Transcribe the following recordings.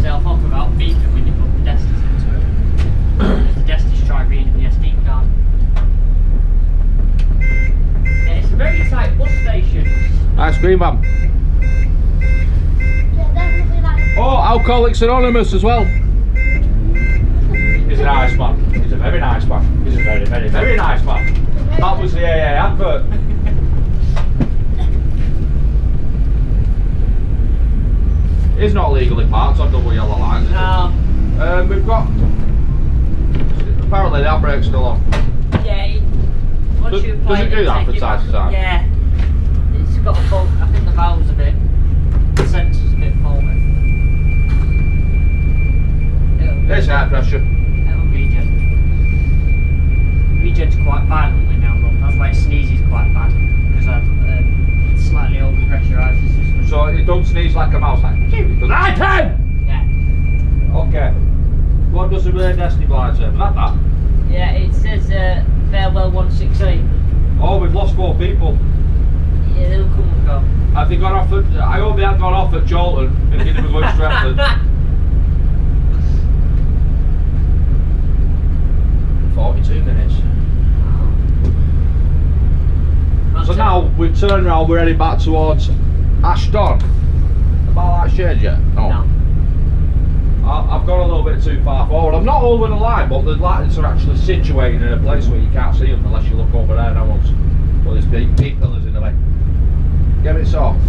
itself off without beeping when you put the Destas into it. The Destas try reading the SD card. Yeah, it's a very tight bus station. Ice cream van. Yeah, definitely like. Oh, Alcoholics Anonymous as well. He's a nice man. He's a very nice man. He's a very, very, very nice man. That was the AA advert. It's not legally parked on double yellow lines, is No. it? We've got... Apparently the handbrake's still on. Yeah, once Does you apply it do that take from it time to back- time? Yeah. It's got a fault. I think the valve's a bit... The sensor's a bit faulty. It's air pressure. It'll regen. Regen's quite violently now though. That's why it sneezes quite bad. Because I've slightly over-pressurised the system. So it don't sneeze like a mouse, like... It goes, I10! Yeah. Okay. What does the rear Destiny blind say? That? Yeah, it says farewell 168. Oh, we've lost 4 people. Yeah, they'll come and go. Have they gone off at... I hope they haven't gone off at Chorlton and they were going to Stratford. 42 minutes. So now we've turned around, we're heading back towards Ashton. About that shade yet? No. I've gone a little bit too far forward. I'm not over the line, but the lights are actually situated in a place where you can't see them unless you look over there now once. But there's big pillars in the way. Get it soft.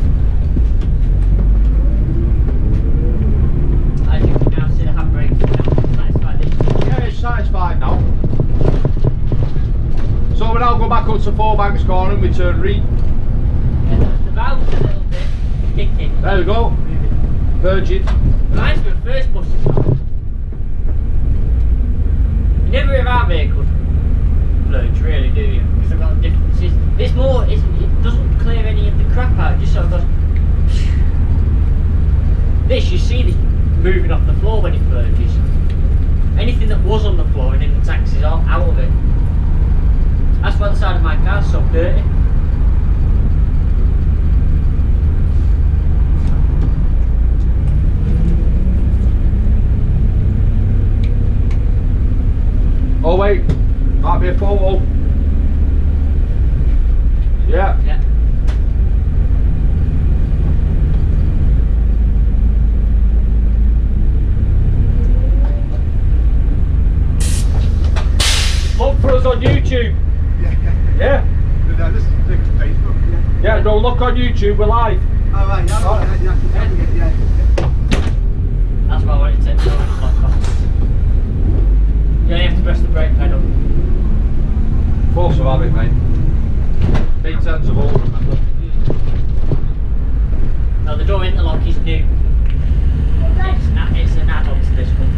As you can now see the handbrake satisfied this. Yeah, it's satisfied now. So we now go back up to Four Banks Corner and we turn Yeah, the valve's a little bit kicking. There we go. Virgin. Reminds me of first buses. You never hear our vehicles blurge, really, do you? Because they've got differences. It's more, it doesn't clear any of the crap out, it just sort of goes. This, you see this moving off the floor when it blurges. Anything that was on the floor and in the tanks is all out of it. That's why the side of my car's so dirty. Oh wait, might be a photo. Yeah. Yeah. Look for us on YouTube. Yeah? No, this is Facebook, yeah. Yeah, go look on YouTube, we're live. Oh, right, yeah, yeah. That's why I wanted to take the lock off. You only have to press the brake pedal. Force of habit, mate. B10's of old, remember? No, the door interlock is new. It's an add-on to this one.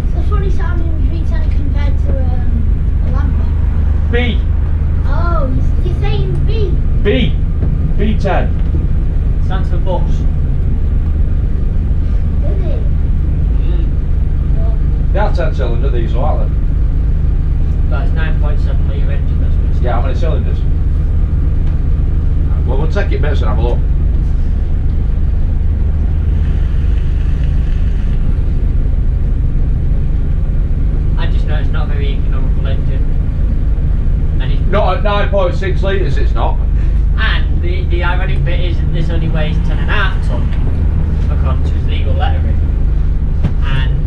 It's a funny sounding V10 compared to a Lambo. B. Oh, you're saying B? B. B10. Stands for bus. Is it? They are 10 cylinder these, though, aren't they? But it's 9.7 litre engine, that's what it's Yeah, how many cylinders? Well, we'll take it bits and have a look. I just know it's not a very economical engine. And it's Not at 9.6 litres, it's not. And the ironic bit is that this only weighs 10.5 tonne according to its legal lettering. And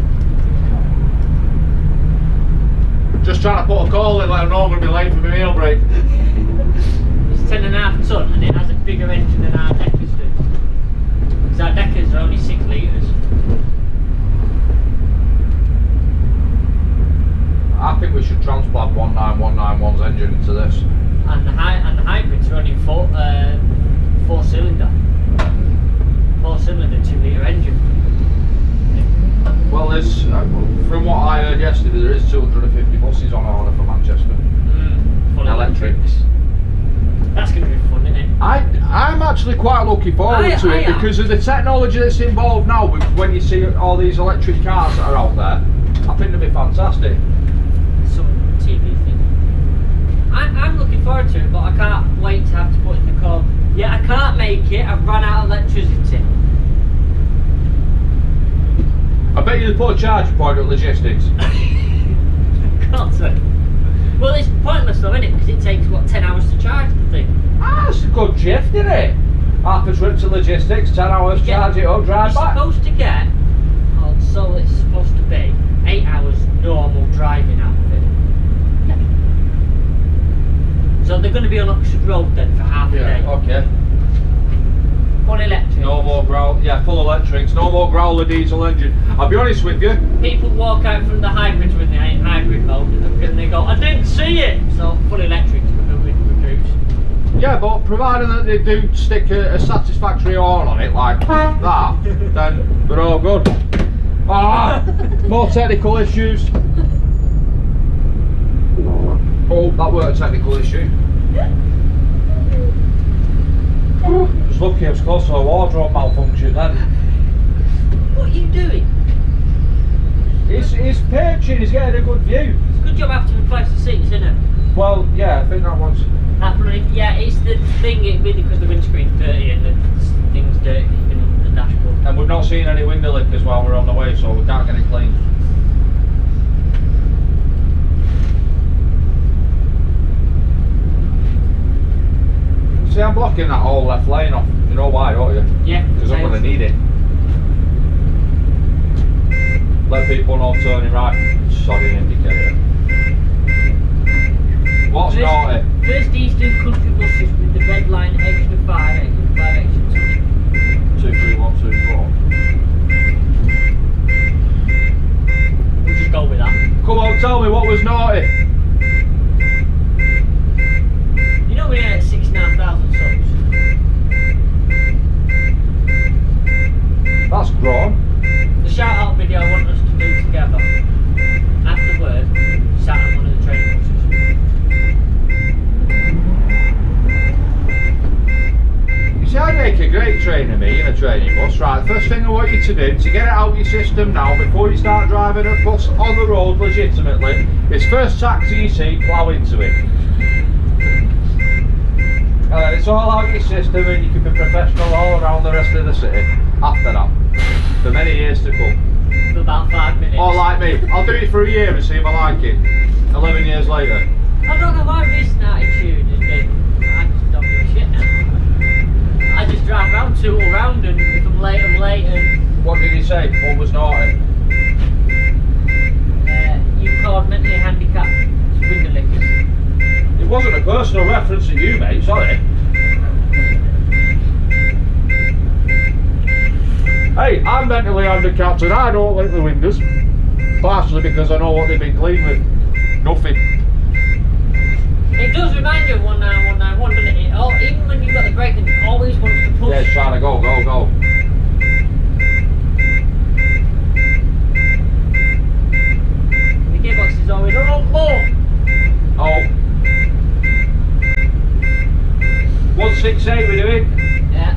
Just trying to put a call in, let them know I'm going to be late for my meal break. it's 10.5 tonne and it has a bigger engine than our Deckers do. Because our Deckers are only 6 litres. I think we should transplant 19191's engine into this. And the hybrids are only 4 cylinder. 4 cylinder 2 litre engine. Well, there's, from what I heard yesterday, there is 250 buses on order for Manchester. Full Electrics. That's going to be fun, isn't it? I'm actually quite looking forward to it because of the technology that's involved now. When you see all these electric cars that are out there, I think they'll be fantastic. Some TV thing. I'm looking forward to it, but I can't wait to have to put in the call. Yeah, I can't make it. I've run out of electricity. I to put a charging point at logistics? Can't say. Well, it's pointless though, isn't it? Because it takes, what, 10 hours to charge the thing? Ah, that's a good shift, isn't it? Half a trip to logistics, 10 hours, charge it up, drive You're back. supposed to get, so it's supposed to be 8 hours normal driving out of it. So they're going to be on Oxford Road then for half a day. Okay. Full electric. No more growl, yeah, full electrics, no more growler diesel engine. I'll be honest with you. People walk out from the hybrids when they're in hybrid mode and they go, I didn't see it! So full electrics recruits. Yeah, but providing that they do stick a satisfactory horn on it like that, then they're all good. Ah, more technical issues. Oh, that weren't a technical issue. Just lucky I was close to a wardrobe malfunction then. What are you doing? He's pitching, he's getting a good view. It's a good job after we replaced the seats, isn't it? Well, yeah, I think that one's... That bloody, yeah, it's the thing, it really, because the windscreen's dirty and the thing's dirty in the dashboard. And we've not seen any window lickers while we're on the way, so we can't get it clean. See, I'm blocking that whole left lane off. You know why, don't you? Yeah. Because I'm going to need it. Let people know I'm turning right. Sorry, indicator. What's naughty? First Eastern Country buses with the red line extra 5, extra 2. 2, 3, 1, 2, 4. We'll just go with that. Come on, tell me what was naughty. You know we had 6,500 subs. That's grown. The shout out video I want us to do together after work, sat on one of the train buses. You see, I'd make a great trainer, me, in a training bus. Right, first thing I want you to do, to get it out of your system now, before you start driving a bus on the road legitimately, is first taxi you see, plough into it. And then it's all out of your system and you can be professional all around the rest of the city after that, for many years to come. For about 5 minutes. Or like me, I'll do it for a year and see if I like it. 11 years later. I don't know my recent attitude has been, I just don't give a shit now. I just drive around, tootle around, and if I'm late, I'm late. And What did he say? What was naughty? you called mentally handicapped window lickers. It wasn't a personal reference to you, mate, sorry. Hey, I'm mentally handicapped and I don't lick the windows. Partially because I know what they've been cleaned with. Nothing. It does remind you of 19191, doesn't it? Even when you've got the brake, it always wants to push. Yeah, it's trying to go, go, go. The gearbox is always, oh, more! Oh. 168 we're doing. Yeah,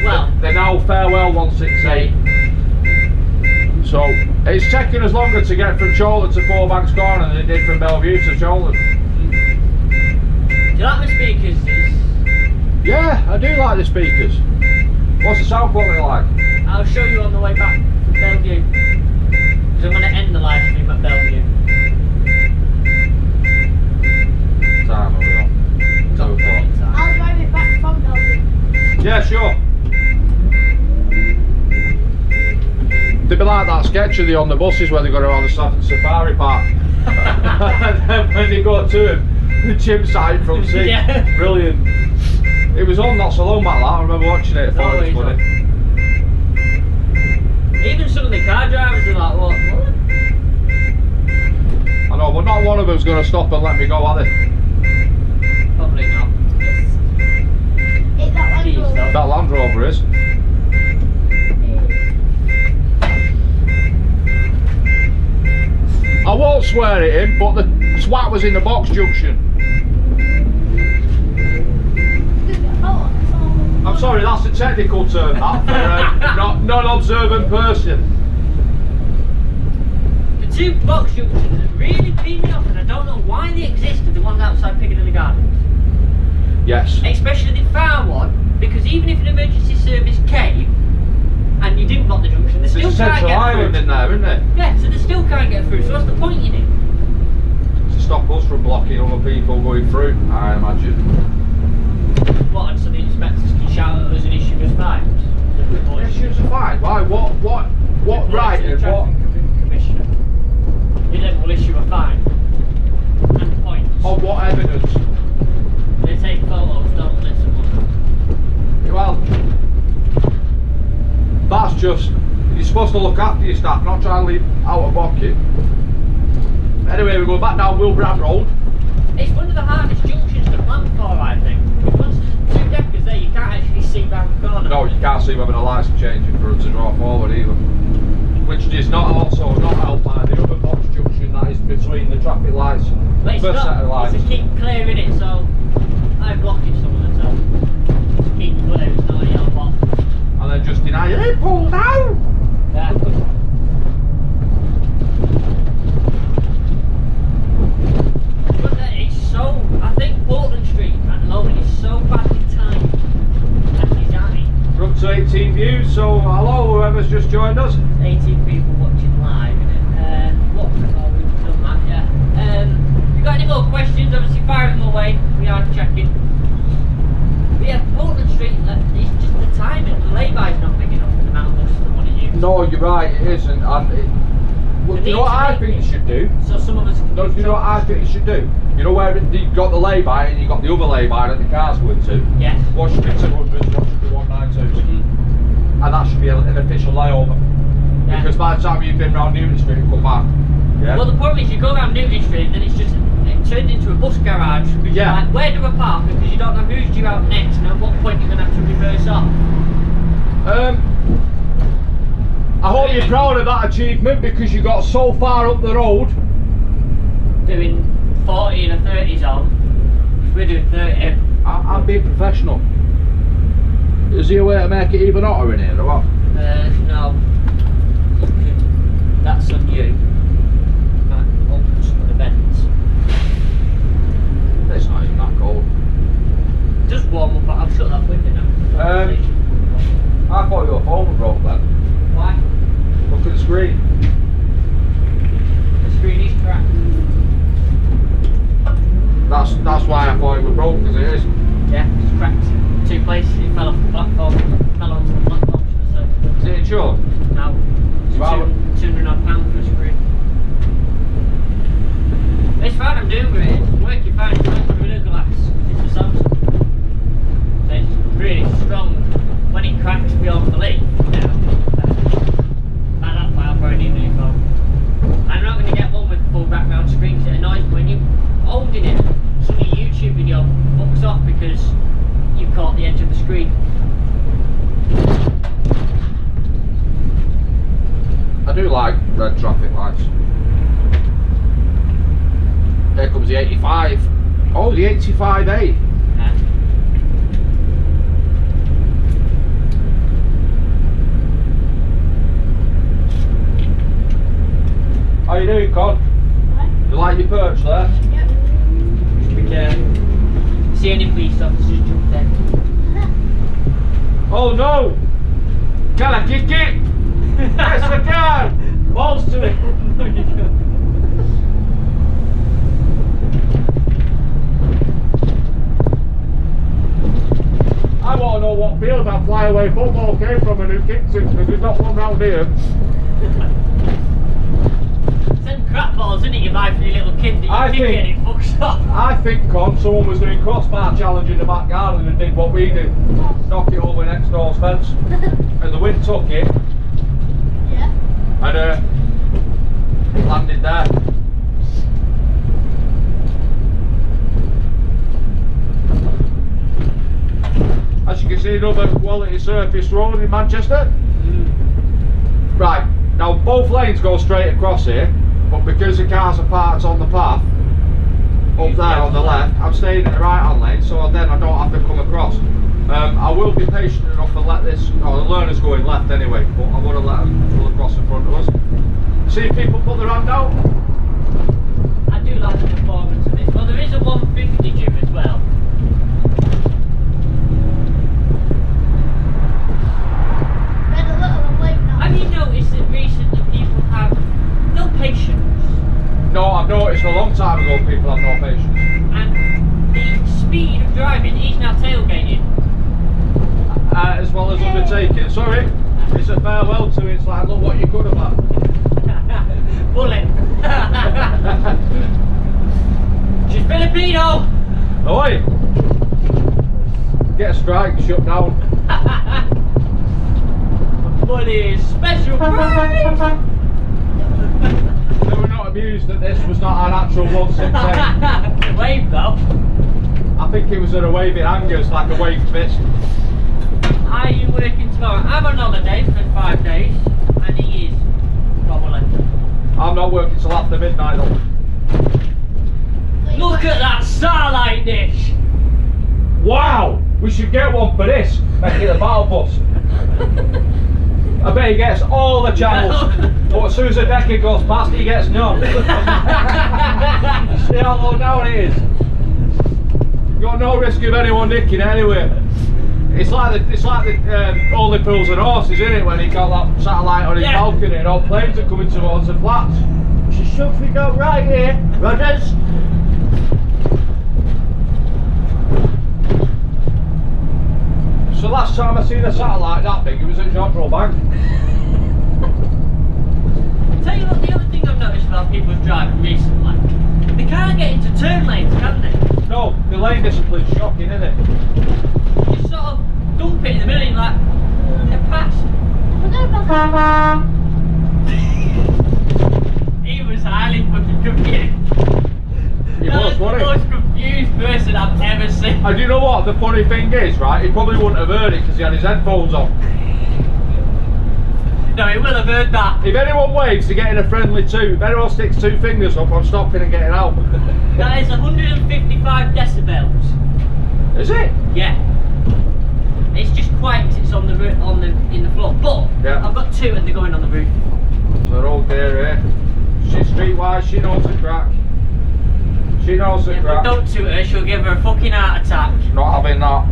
well. They're now farewell 168. So, it's taking us longer to get from Chorlton to Four Banks Corner than it did from Bellevue to Chorlton. Do you like the speakers? Yeah, I do like the speakers. What's the sound quality like? I'll show you on the way back from Bellevue. Because I'm going to end the live stream at Bellevue. Time are we on? 2 o'clock. I'll drive it back from Bellevue. Yeah, sure. They'd be like that sketch of the on the buses where they go around the safari park. And then when they go to him, the chimps out from sea. Yeah. Brilliant. It was on not so long back that, I remember watching it, I thought it was funny. Even some of the car drivers are like, what? I know, but not one of them's going to stop and let me go, are they? Probably not. It's that Land Jeez, Rover. though. That Land Rover is. I won't swear at him, but the swat was in the box junction. I'm sorry, that's a technical term, that, for a non-observant person. The two box junctions that really pee me off, and I don't know why they exist, are the ones outside Piccadilly Gardens. Yes. Especially the far one, because even if an emergency service came and you didn't block the junction, they still can't Central get Island through. in there, isn't it? Yeah, so they still can't get through. So what's the point in it? To stop us from blocking other people going through, I imagine. What? And so the inspectors can shout at us and issue us fines. Issues are fine. Why? What right The and what? traffic commissioner. He then will issue a fine and points. On what evidence? They take photos, don't they? Well, that's just, you're supposed to look after your staff, not try and leave out of pocket. Anyway, we're going back down Wilbraham Road. It's one of the hardest junctions to plan for, I think. Once there's two deckers there, you can't actually see round the corner. No, you can't see whether the lights are changing for us to draw forward either. Which is not helped by the other box junction that is between the traffic lights and But the it's first set of not, lights. it's a keep clearing it, so I'm blocking some of the time. To keep clear, it's not a yellow box. And then just deny it. Hey, pull down! Yeah. But it's so, I think Portland Street at the moment is so badly timed and designed. We're up to 18 views, so hello, whoever's just joined us. 18 people watching live, innit? What? Oh, we've done that, yeah. If you've got any more questions, obviously fire them away. We are checking. But yeah, Portland Street, it's just the timing. The lay-by's not big enough for the amount of buses they want to use. No, you're right, it isn't. And well, They you know need what to I make think it. you should do? So some of us can No, you know what I think you should do? You know where you've got the lay-by and you've got the other lay-by that the cars going to? Yes. What should be 200s, what should be 192s? And that should be an official layover. Yeah. Because by the time you've been round Newton Street and come back, yeah? Well, the problem is you go down Newton Street, then it's just it turned into a bus garage. Because Yeah. you're like, where do I park? Because you don't know who's due out next, and at what point you're going to have to reverse off. I hope you're proud of that achievement because you got so far up the road. Doing 40 and a 30 zone. We're doing 30. I'm being professional. Is there a way to make it even hotter in here or what? No. That's on you. Might open some of the vents. It's not even that cold. Just warm up, but I've shut that window now. I thought your phone was broke then. Why? Look at the screen. The screen is cracked. That's why I thought it was broke, because it is. Yeah, it's cracked. Two places, it fell off the platform, fell onto the platform. So Is it insured? now it's Wow. £200 for a screen. It's fine, I'm doing great. It's working fine. It's working with a glass. It's a Samsung. So it's really strong. When it cracks beyond belief, yeah. And that's why I'll probably need a new phone. I'm not going to get one with full background screen because it annoys me when you're holding it. Some of your YouTube video fucks off because you've caught the edge of the screen. I do like red traffic lights. Here comes the 85. Oh, the 85A. Yeah. How you doing, Con? You like your perch there? Yep. Just be careful. See any police officers jump there. Oh no! Can I kick it? Yes, I can! Balls to it! No, you can't. I want to know what field that flyaway football came from and who kicked it, because there's not one round here. Send crap balls, isn't it, you buy for your little kid that you I kick think- it and it fucks off. I think, Con, someone was doing crossbar challenge in the back garden and did what we did. Knock it over next door's fence. And the wind took it Yeah. and it landed there. As you can see, another quality surface road in Manchester. Right, now both lanes go straight across here, but because the cars are parked on the path, up there on the left, I'm staying in the right hand lane, so then I don't have to come across. I will be patient enough to let this, the learner's going left anyway, but I want to let them pull across in front of us. See people put their hand out? I do like the performance of this. Well, there is a 150 due as well. Red alert, I'm late now. Have you noticed that No, I've noticed a long time ago people have no patience. And the speed of driving, he's now tailgating. As well as undertaking. Sorry, it's a farewell to it. It's like, look what you could have had. Bullet. She's Filipino. Oi! Get a strike, shut down. Money special prize. They were not amused that this was not an actual 168. The wave though. I think it was at a waving hanger, it's like a waved fist. Are you working tomorrow? I'm on holiday for 5 days, and he is probably. I'm not working till after midnight though. Look at that starlight dish. Wow! We should get one for this. Make it a battle bus. I bet he gets all the channels. But as soon as the decker goes past, he gets none. See how low down it is. You got no risk of anyone nicking it anyway. It's like the Only Fools and Horses, isn't it? When he got that satellite on his balcony and all planes are coming towards the flats. She should we go right here, Rodders? So last time I seen a satellite that big, it was at Jodrell Bank. Tell you what, the other thing I've noticed about people's driving recently, they can't get into turn lanes, can they? No, the lane discipline's shocking, isn't it? You sort of dump it in the middle and you're like, they're past. He was highly fucking confused. He That was, the wasn't he? most confused person I've ever seen. And you know what? The funny thing is, right? He probably wouldn't have heard it because he had his headphones on. No, he will have heard that. If anyone waves to get in a friendly two, if anyone sticks 2 fingers up, I'm stopping and getting out. That is 155 decibels. Is it? Yeah. It's just quiet because it's on the in the floor. But Yeah. I've got 2 and they're going on the roof. So they're all there, eh? She's streetwise, she knows the crack. She knows the Yeah, but crack. don't toot her, she'll give her a fucking heart attack. Not having that.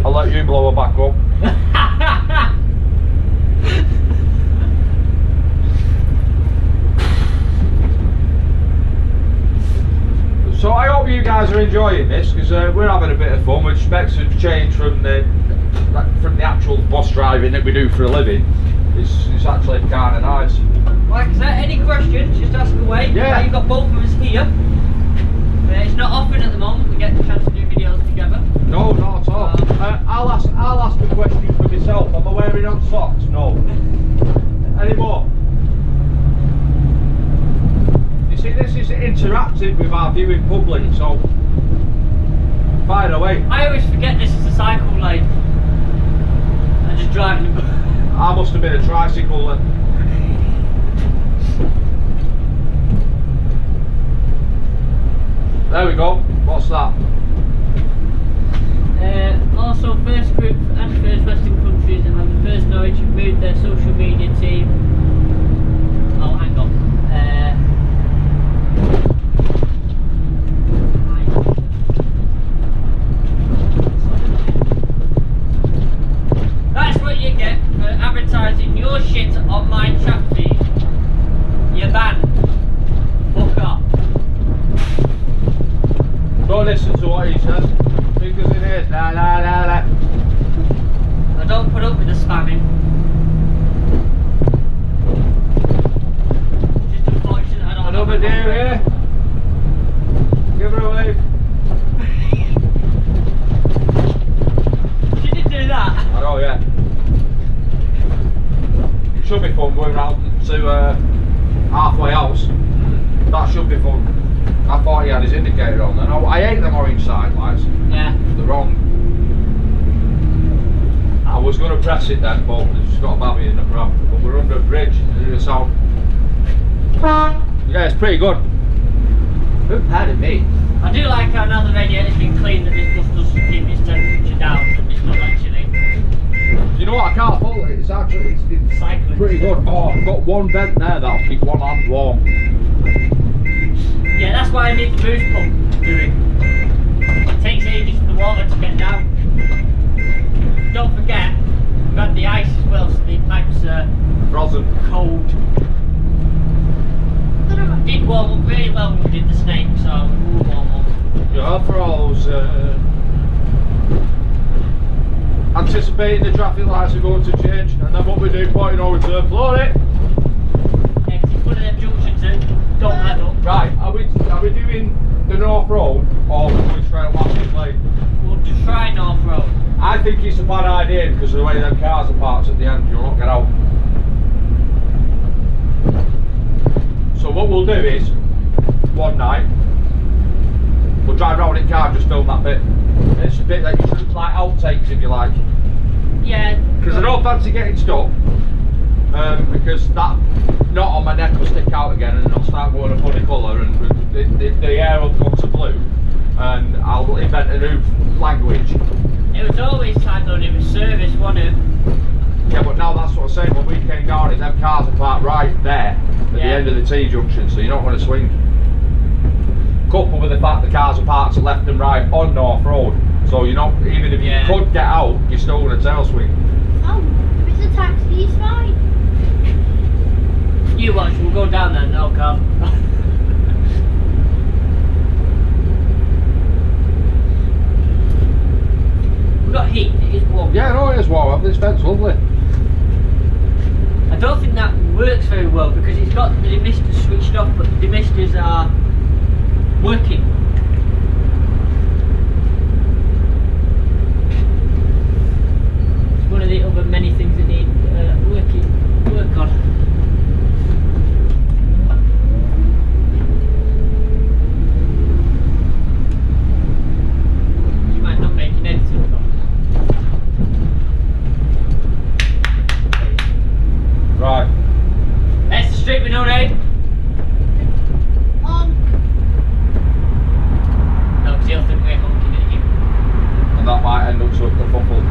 I'll let you blow her back up. So I hope you guys are enjoying this because we're having a bit of fun, which makes a change from the actual bus driving that we do for a living. It's actually kind of nice. Like I said, any questions, just ask away. Yeah. You've got both of us here. It's not often at the moment we get the chance to do videos together. No, not at all. I'll ask the question for myself. Am I wearing on socks? No. Any more? You see, this is interactive with our viewing public, so fire away. I always forget this is a cycle lane. I'm just driving. I must have been a tricycle then. There we go. What's that? Also, first group and first Western countries and the first Norwich have moved their social media team. Oh, hang on. That's what you get for advertising your shit on my chat feed. You're banned. Fuck off. Don't listen to what he says. Fingers in ears. La la la la. I don't put up with the spamming. Just unfortunate I don't Another have a deer here. Give her a wave. She did do that. I know, yeah. It should be fun going round to halfway house. That should be fun. I thought he had his indicator on then. I hate them orange side lights. Yeah. They're wrong. I was going to press it then, but it's got a babby in the pram. But we're under a bridge. The sound. Yeah, it's pretty good. Pardon me. I do like how now the radiator's been cleaned that this bus does keep its temperature down. It's not actually You know what? I can't fault it. It's actually it's cycling. pretty good. Oh, I've got one vent there that'll keep one hand warm. Yeah, that's why I need the boost pump doing. It takes ages for the water to get down. Don't forget, we've had the ice as well, so the pipes are Frozen. cold. I did warm up really well when we did the snake, so we'll warm up. Yeah, for all's anticipating the traffic lights are going to change, and then what we do, pointing over to the floor it. Yeah, 'cause it's one of them junctions that don't let up. Right, are we doing the North Road or are we going straight up Ashton Lane? We'll just try North Road. I think it's a bad idea because of the way them cars are parked at the end, you'll not get out. So what we'll do is, one night, we'll drive around in car and just film that bit. It's a bit that you should like outtakes if you like. Yeah. Because I don't fancy getting stuck. Because that knot on my neck will stick out again and it'll start going a funny colour and the air will come to blue and I'll invent a new language. It was always like though it was service, wasn't it? Yeah, but now that's what I'm saying, when we came down, them cars are parked right there at the end of the T-junction, so you're not going to swing. Coupled with the fact the cars are parked left and right on North Road, so you're not, even if you could get out, you're still going to tail swing. Oh, if it's a taxi, it's fine. You watch, we'll go down there, no car. We've got heat, it is warm. Yeah, no, it is warm, this vent's lovely. I don't think that works very well because it's got the demisters switched off, but the demisters are working. It's one of the other many things that need work on. You might not make an editing of Right. that's the street with no name. No, because he'll think we're honking at him. And that might end up sort of kerfuffle.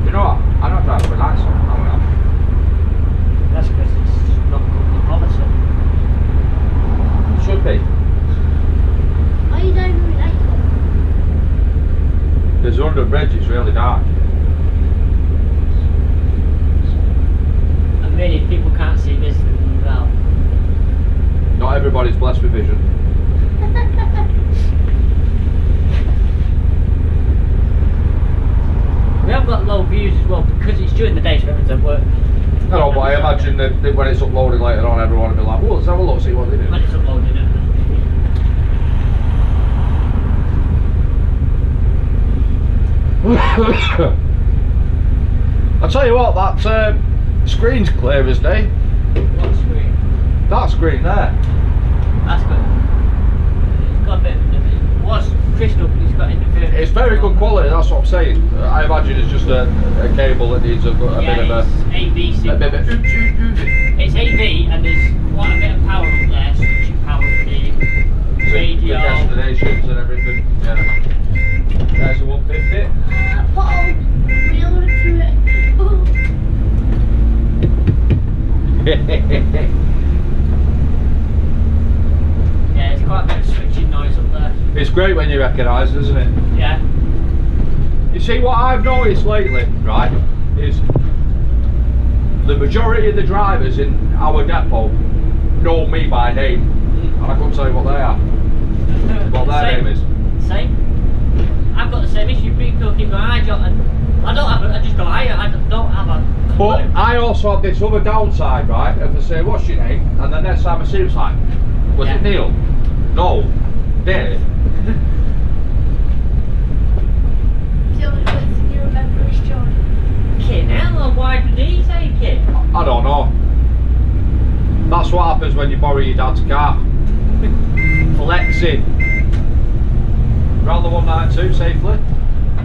You know what? I'm not driving with lights on. That's because it's not company policy. Should be. Are you driving with lights on? There's under a bridge, it's really dark. And really, if people can't see this, then well. Not everybody's blessed with vision. We have got low views as well because it's during the day, so everything don't work. I know, but I imagine that when it's uploaded later on, everyone will be like, oh, let's have a look, see what they do. When it's uploaded, I tell you what, that screen's clear as day. what screen? That screen there. That's good. It's got a bit of it was crystal, but it's got interference. It's very good quality, that's what I'm saying. I imagine it's just a cable that needs a bit of a... it's AV A signal. bit of It's AV and there's quite a bit of power up there, switching power for the the radio. destinations and everything. Yeah. There's a 150. Uh-oh, we'll look through it. Yeah, it's quite a bit of switching noise up there. It's great when you recognise it, isn't it? Yeah. You see, what I've noticed lately, right, is the majority of the drivers in our depot know me by name, and I couldn't tell you what they are, what their Same. name is. Same. I've got the same issue. People keep going, I just go, I don't have a But clue. I also have this other downside, right? If I say, what's your name? And the next time I see him, it's like, was Yeah. it Neil? No. Dave? The only person you remember is John. Kid, hell, why did he say kid? I don't know. That's what happens when you borrow your dad's car. Flexing. Round the 192 safely.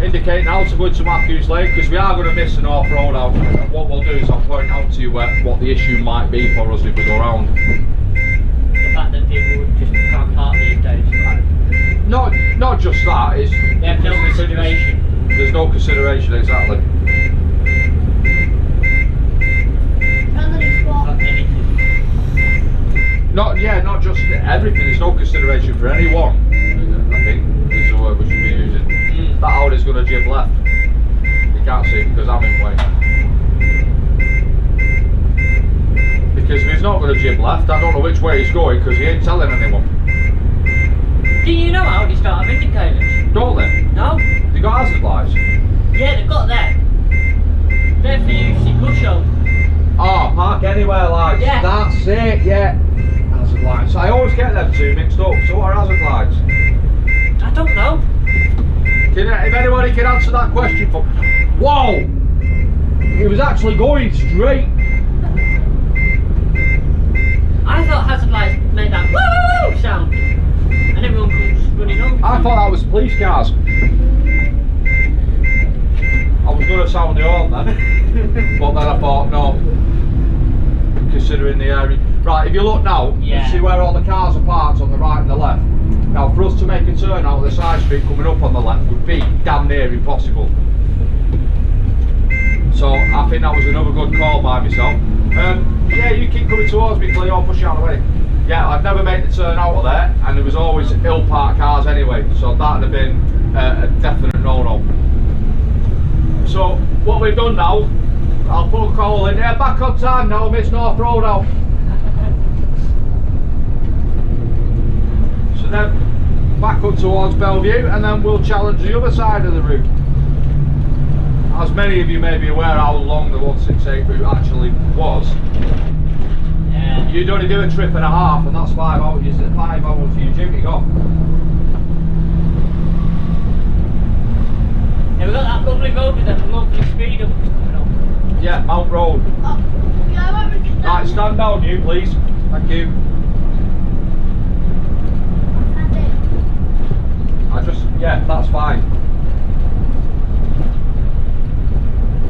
Indicating how to go into Matthews Lane, because we are going to miss an off-road out. And what we'll do is I'll point out to you what the issue might be for us if we go round. The fact that people just can't park these days. Not just that, it's... They have no consideration. There's no consideration, exactly. And then he's Not what? anything. Not just everything, there's no consideration for anyone, I think, is the word we should be using. That Audi's going to jib left. You can't see because I'm in plane. Because if he's not going to jib left. I don't know which way he's going because he ain't telling anyone. Do you know how they start have indicators? Don't they? No? They got hazard lights. Yeah, they've got them. They're for use in rush hour. Oh, park anywhere lights. Yeah. That's it, yeah. Hazard lights. I always get them two mixed up. So what are hazard lights? I don't know. If anybody can answer that question for me. Whoa! He was actually going straight. I thought hazard lights made that woo sound. And everyone comes running over. I thought that was police cars. I was going to sound the horn then. But then I thought, no. Considering the area. Right, if you look now, Yeah. you see where all the cars are parked on the right and the left. Now, for us to make a turn out of the side street coming up on the left would be damn near impossible. So, I think that was another good call by myself. Yeah, you keep coming towards me, Cleo, I'll push you out of the way. Yeah, I'd never made the turn out of there, and there was always ill-parked cars anyway, so that'd have been a definite no-no. So, what we've done now, I'll put a call in. Yeah, back on time now, Miss North Road out. So then, back up towards Bellevue, and then we'll challenge the other side of the route. As many of you may be aware how long the 168 route actually was. Yeah. You'd only do a trip and a half, and that's 5 hours. You said 5 hours for your duty off. Yeah, we've got that lovely road with them lovely speed ups coming up. Yeah, Mount Road. Oh, yeah, I won't record that. Right, stand down, you please. Thank you. Stand it. Yeah, that's fine.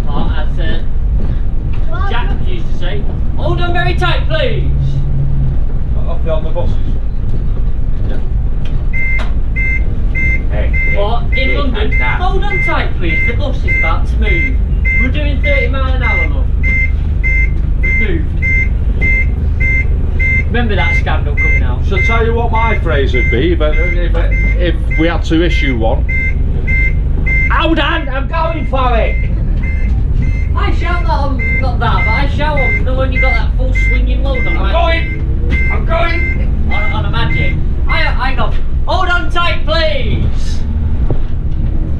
Or as Jack used to say, hold on very tight, please. Off the on the buses. Yeah. Hey. Or in London, hold on tight, please. The bus is about to move. We're doing 30 mile an hour, love. We've moved. Remember that scandal coming out? So tell you what my phrase would be, but if we had to issue one. Hold on, I'm going for it. I shout that on, not that, but I shout on, you know when you got that full swinging load on I'm going. on a magic. I go, hold on tight, please.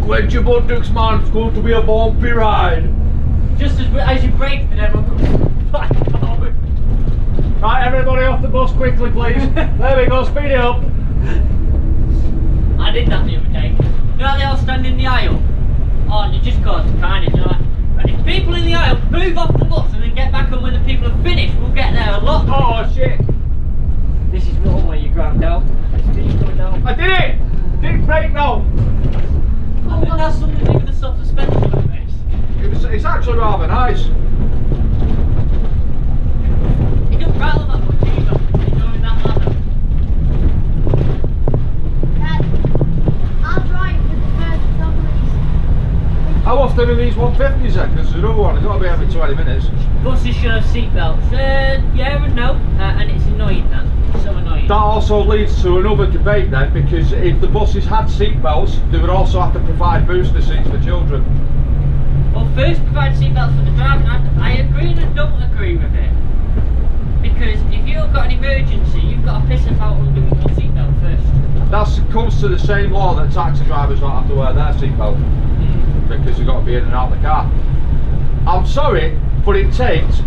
Quench your buttocks, man. It's going to be a bumpy ride. Just as you brake, then everyone goes, back forward. Right, everybody off the bus quickly, please. There we go, speed it up. I did that the other day. You know how they all stand in the aisle? Oh, and you just cause carnage, you know, like, and if people in the aisle move off the bus and then get back on when the people have finished, we'll get there a lot. Oh shit! This is not where you ground down. Speed's going down. I did it! Didn't break now. I think that's something to do with the soft suspension of this. It's actually rather nice. It doesn't rattle that much either. It's going that ladder. Dad, I'll drive with the first zombies. How often are these 150s then? Because there's another one, it's got to be every 20 minutes. Buses should have seatbelts. Yeah and no. And it's annoying that. It's so annoying. That also leads to another debate then, because if the buses had seatbelts, they would also have to provide booster seats for children. Well, first provide seatbelts for the driver. I agree and I don't agree with it. Because if you've got an emergency, you've got to piss about undoing your seatbelt first. That comes to the same law that taxi drivers don't have to wear their seatbelt. Because they've got to be in and out of the car. I'm sorry, but it takes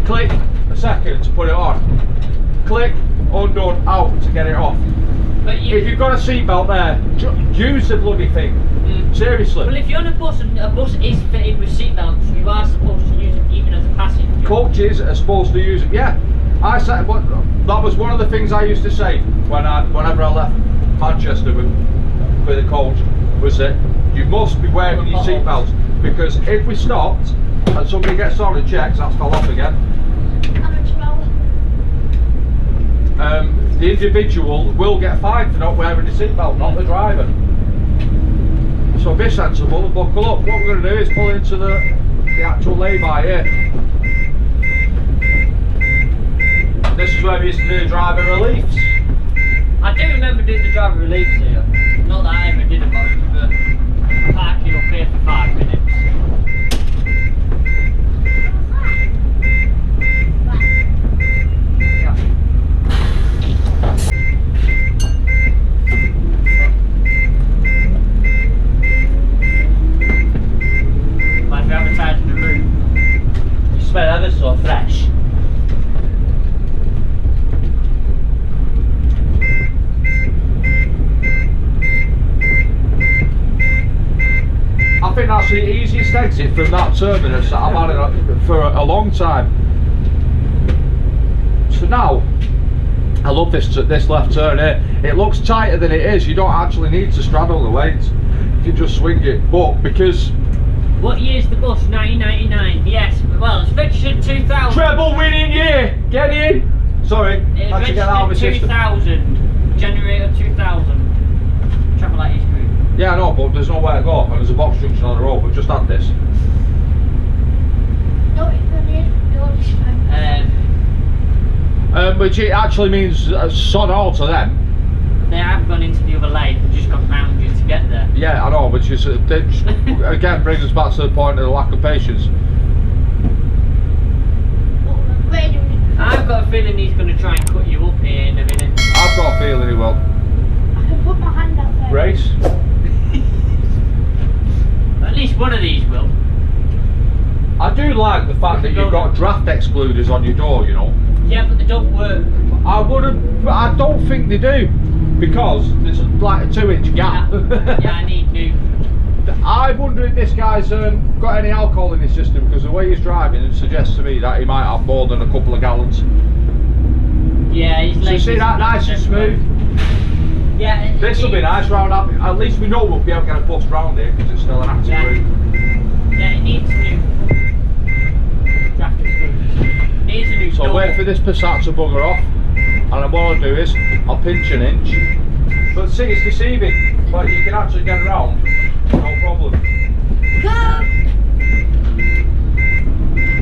click a second to put it on. Click, undone, out to get it off. But If you've got a seatbelt there, use the bloody thing. Seriously. Well, if you're on a bus and a bus is fitted with seatbelts, you are supposed to use it even as a passenger. Coaches are supposed to use it. Yeah, I said that was one of the things I used to say whenever I left Manchester with a coach, was that you must be wearing your seatbelts, because if we stopped and somebody gets on and checks, that's fell off again. I'm a troll. The individual will get fined for not wearing the seatbelt, not the driver. So be sensible and buckle up. What we're going to do is pull into the actual lay-by here. This is where we used to do driver reliefs. I do remember doing the driver reliefs here. Not that I ever did them, but I remember parking up here for 5 minutes. exit from that terminus that I've had it for a long time. So now, I love this left turn here. It looks tighter than it is. You don't actually need to straddle the lanes. You can just swing it. But because... What year's the bus? 1999. Yes. Well, it's registered 2000. Treble winning year! Get in! Sorry, It's had to get out of my registered system. 2000. January of 2000. Travel light is group. Yeah, I know, but there's nowhere to go. And there's a box junction on the road. We've just had this. No, it's brilliant. You're distracted. Which it actually means sod all to them. They have gone into the other lane and just gone round you to get there. Yeah, I know, which is again brings us back to the point of the lack of patience. I've got a feeling he's going to try and cut you up here in a minute. I've got a feeling he will. I can put my hand out there. Grace? At least one of these will. I do like the fact that you've got draft excluders on your door, you know. Yeah, but they don't work. I don't think they do, because there's like a 2-inch gap. Yeah, I need new. I wonder if this guy's got any alcohol in his system, because the way he's driving it suggests to me that he might have more than a couple of gallons. Yeah, he's So you see that nice and smooth? Yeah. This will be nice round up. At least we know we'll be able to get a bus round here, because it's still an active route. Yeah, it needs new. Draft excluders. Needs a new So door. wait for this Passat to bugger off, and what I'll do is I'll pinch an inch. But see, it's deceiving, but you can actually get around, no problem. Go!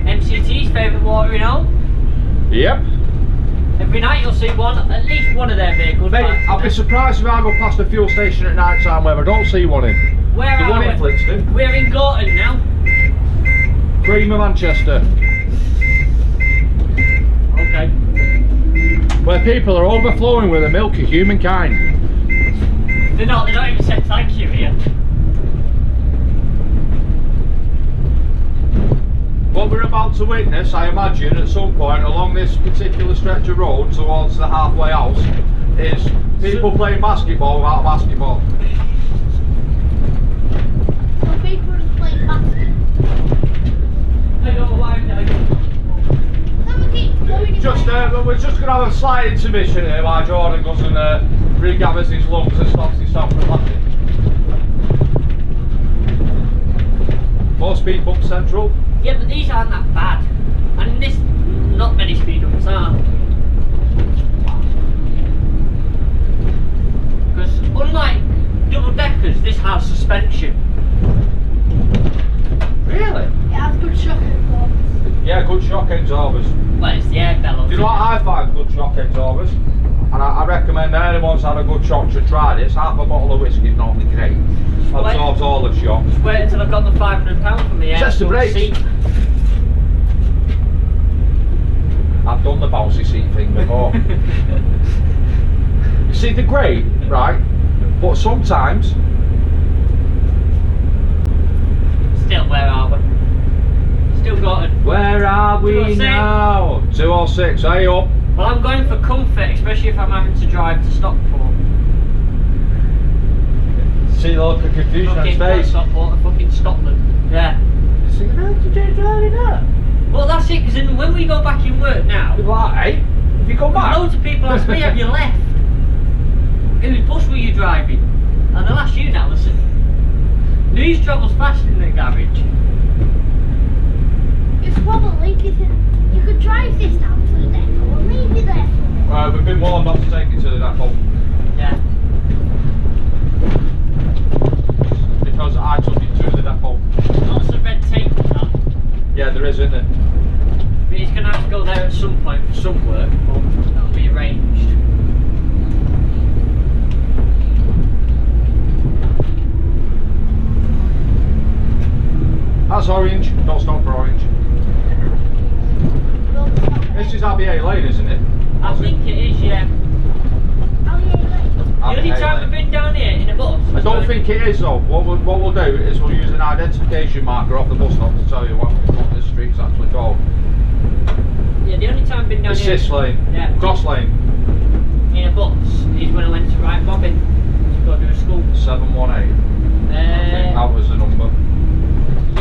MCT's favourite watering hole. Yep. Every night you'll see at least one of their vehicles. Mate, parked I'll be there. surprised if I go past a fuel station at night time where I don't see one in. Where The are one we? in Flixton. We're in Gorton now. Cream of Manchester. Okay. Where people are overflowing with the milk of humankind. They don't even say thank you here. What we're about to witness, I imagine, at some point along this particular stretch of road towards the halfway house, is people playing basketball without a basketball. So people are playing basketball. I don't know why I'm doing Someone keeps going in Just, there. we're just going to have a slight intermission here while Jordan goes and regathers his lungs and stops himself from laughing. 4-speed bump central. Yeah, but these aren't that bad. And this, not many speed bumps are. Because unlike double deckers, this has suspension. Really? It has good shock absorbers. Yeah, good shock absorbers. Well, it's the air bellows. Do you know what I find good shock absorbers? And I recommend anyone's had a good shock to try this. Half a bottle of whiskey is normally great. Absorbs all the shock. Just wait until I've got the £500 from the air. Test the brakes. Seat. I've done the bouncy seat thing before. You see, they're great, right? But sometimes... Still, where are we? Still got it. Where are we 206. now? 206, hey up. Well, I'm going for comfort, especially if I'm having to drive to Stockport. See the look of confusion on his Fucking not face. Stockport, fucking Scotland. Yeah. So you know to do driving that? Well, that's it, because when we go back in work now, You're like, hey, if you come back. loads of people ask me, have you left? Whose bus were you driving? And they'll ask you now, listen. News travels faster in the garage. It's probably because you could drive this down to the depot and leave it there. We've been warned not to take it to the depot. Yeah. Because I took it to the depot. Lots of red tape with that. Yeah, there is, isn't there? But he's going to have to go there at some point for some work, but that'll be arranged. That's orange. Don't stop for orange. This is RBA Lane, isn't it? I think it is, yeah. Oh yeah, The only time we've been down here in a bus. I don't think it is though. What we'll do is we'll use an identification marker off the bus stop to tell you what this street's actually called. Yeah, the only time I've been down here. Assist lane. Yeah. Cross lane. In a bus is when I went to Right Bobby to go to a school. 718. I think that was the number.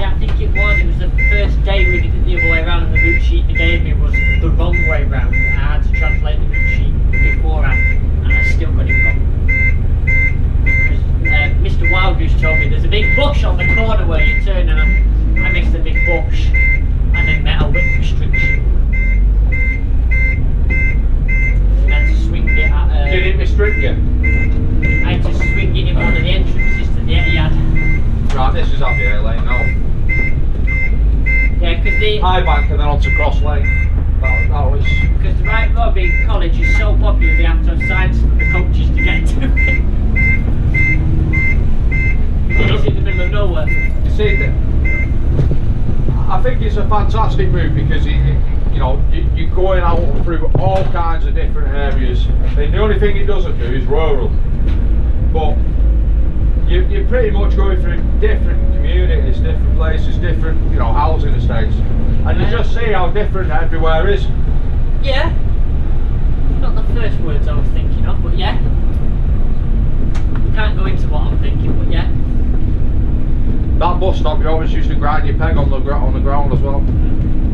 Yeah, I think it it was the first day we did it the other way around, and the route sheet they gave me was the wrong way round. I had to translate the route sheet beforehand, and I still got it wrong. Because Mr. Wildgoose told me there's a big bush on the corner where you turn, and I missed the big bush, and then met a width restriction. And I had to swing it at... Did it restrict you? I had to swing it in one of the entrances to the Etihad. Right, this is Abbey Lane now. Yeah, because the... High bank and then onto Cross Lane. That was... Because the right Rugby College is so popular, they have to have signs for the coaches to get to it. It's in the middle of nowhere. You see, I think it's a fantastic route because you know, you're going out through all kinds of different areas. And the only thing it doesn't do is rural. But you're pretty much going through different communities, different places, different, you know, housing estates. And you just see how different everywhere is. Yeah. Not the first words I was thinking of, but yeah. We can't go into what I'm thinking, but yeah. That bus stop, you always used to grind your peg on the ground as well.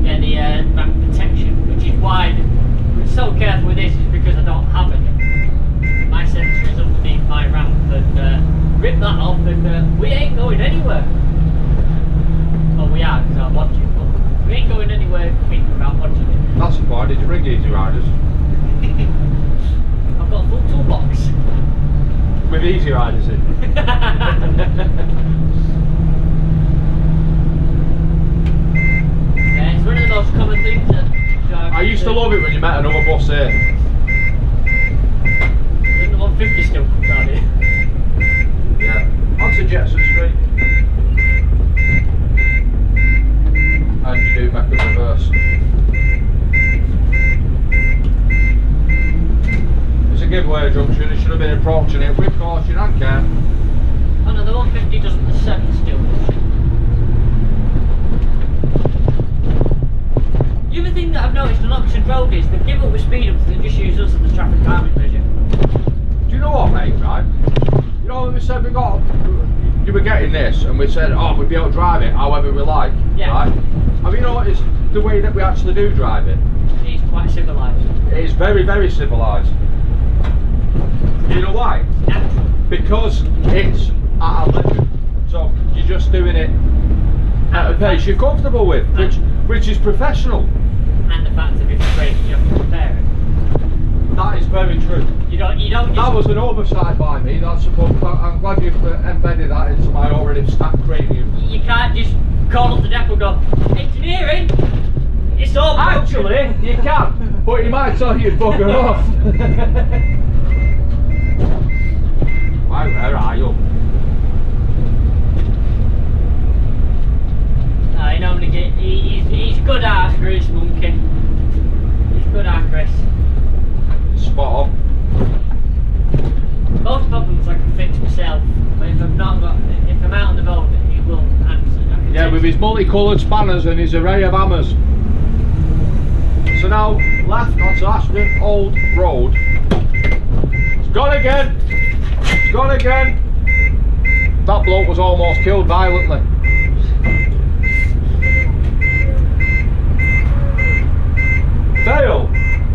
Yeah, the ramp protection, which is why we're so careful with this, is because I don't have it. My sensor is underneath my ramp, and rip that off, and we ain't going anywhere. Well, we are, because I'm watching, but we ain't going anywhere quick without watching it. That's the point. Did you bring Easy Riders? I've got a full toolbox. With Easy Riders in? Yeah, it's one of the most common things that drive. I used to love it when you met another bus here. Then the 150 still comes down here. Yeah. Onto Jetson Street. And you do back in reverse. It's a giveaway junction, it should have been approaching it with caution and care. Oh no, the 150 doesn't, the 7 still does. The other thing that I've noticed on Oxford Road is they give up the speed up, they just use us as the traffic calming measure. Do you know what, mate, right? You know, we said you were getting this, and we said, oh, we'd be able to drive it however we like, Yeah. right? Have you noticed the way that we actually do drive it? It's quite civilised. It is very, very civilised. Do you know why? Natural. Because it's at a limit. So you're just doing it at a pace you're comfortable with, which is professional. And the fact that if it's breaking, you have to repair it. That is very true. You don't just... That was an oversight by me. That's I'm glad you've embedded that into my already stacked cranium. You can't just call up the depot and go, engineering, it's all broken. Actually, you can, but you might tell you to bugger off. Where are you? I normally get, he's good at Chris Monkey. He's good at Chris. Spot on. Most problems I can fix myself, but if I'm not got, if I'm out on the road, he will answer. Yeah, with his multicoloured spanners and his array of hammers. So now, left onto Ashton Old Road. It's gone again! It's gone again! That bloke was almost killed violently. Fail!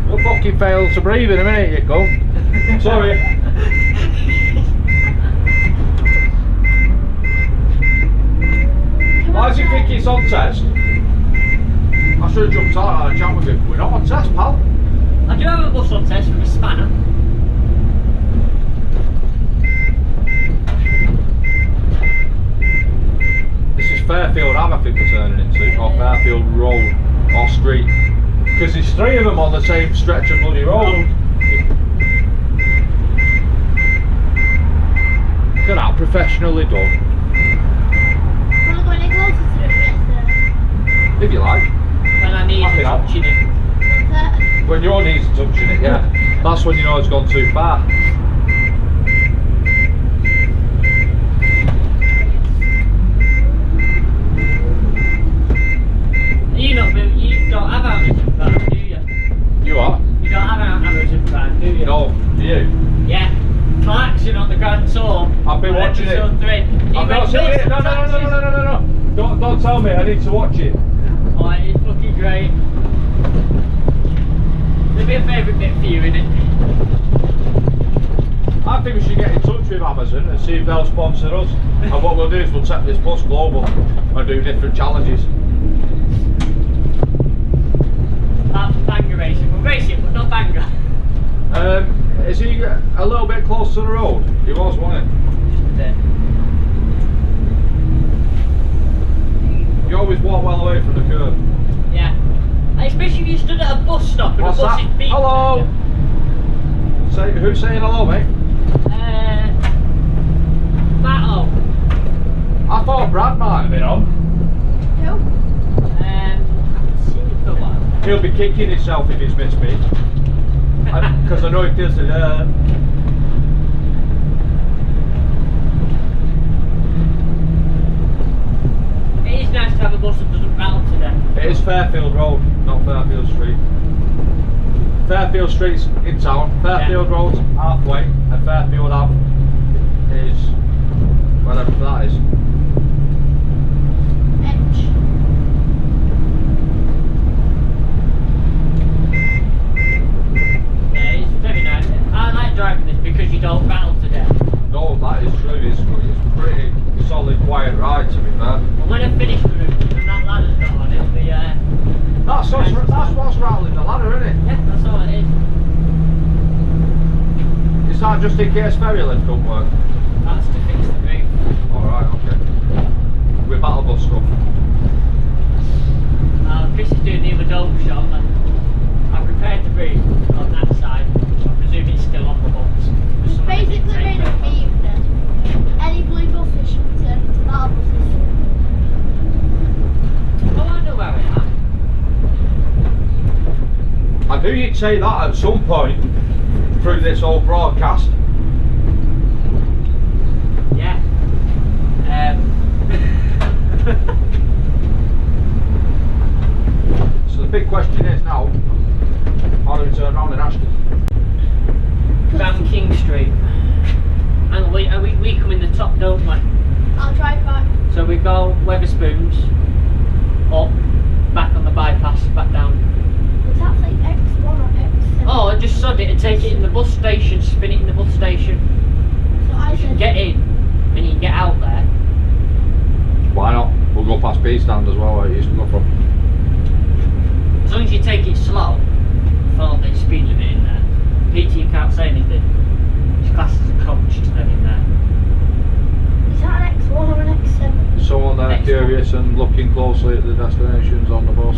You'll fucking fail to breathe in a minute, you go. Sorry. Why does he think it's on test? I should have jumped out and had a chat with him. We're not on test, pal. I do have a bus on test with a spanner. This is Fairfield Ave, I think we're turning into, or Fairfield Road, or Street. Because there's 3 of them on the same stretch of bloody road. Look at that, professionally done. Want to go any closer to it yesterday? If you like. When I need Happy to now. touching it. What's that? When your knees are touching it, yeah. That's when you know it's gone too far. You don't have hammers in prime, do you? You what? You don't have hammers in prime, do you? No, do you? Yeah. Clarkson on the Grand Tour. I've been on watching it. episode 3. He I've went not seen nuts it. for taxis. No. Don't tell me, I need to watch it. Oh, it's fucking great. There'll be a favourite bit for you, innit? I think we should get in touch with Amazon and see if they'll sponsor us. And what we'll do is we'll take this bus global and do different challenges. Banger racing. We'll race it, but not banger. Is he a little bit close to the road? He was, wasn't Just a bit. he? You always walk well away from the curb. Yeah. Especially if you stood at a bus stop and What's the bus that? is beeping. Hello! Who's saying hello, mate? Matto. I thought Brad might have been on. No. I haven't seen him for a while. He'll be kicking himself if he's missed me. Because I know he feels it. It is nice to have a bus that doesn't rattle to death. It is Fairfield Road, not Fairfield Street. Fairfield Street's in town, Fairfield Road's halfway, and Fairfield Ave is whatever that is. Edge. Yeah, it's very nice. I like driving this because you don't rattle to death. No, that is true. It's pretty solid, quiet ride to be fair. And when I finish with it and that ladder's not on, it'll be That's what's rattling the ladder, isn't it? yeah, that's all it is. Is that just in case ferry lift don't work? That's to fix the roof. Alright, okay. With battle bus stuff. Chris is doing the other dome shot and I've repaired the roof on that side. So I presume it's still on the box. It's basically made of beef then. Any blue buses should be turned into battle buses. Oh, I know where we are. I knew you'd say that at some point through this whole broadcast. Yeah. So the big question is now, how do we turn around in Ashton? Down King Street. And we come in the top, don't we? I'll drive back. So we go Weatherspoons, up, back on the bypass, back down. Was that like X1 or X7? Oh, I just sod it and take it in the bus station, spin it in the bus station. So I You can said, get in and you can get out there. Why not? We'll go past B stand as well, where it used to go from. As long as you take it slow, follow the speed limit in there. Peter, you can't say anything. It's classed as a coach to them in there. is that an X1 or an X7? Someone there Next curious and looking closely at the destinations on the bus.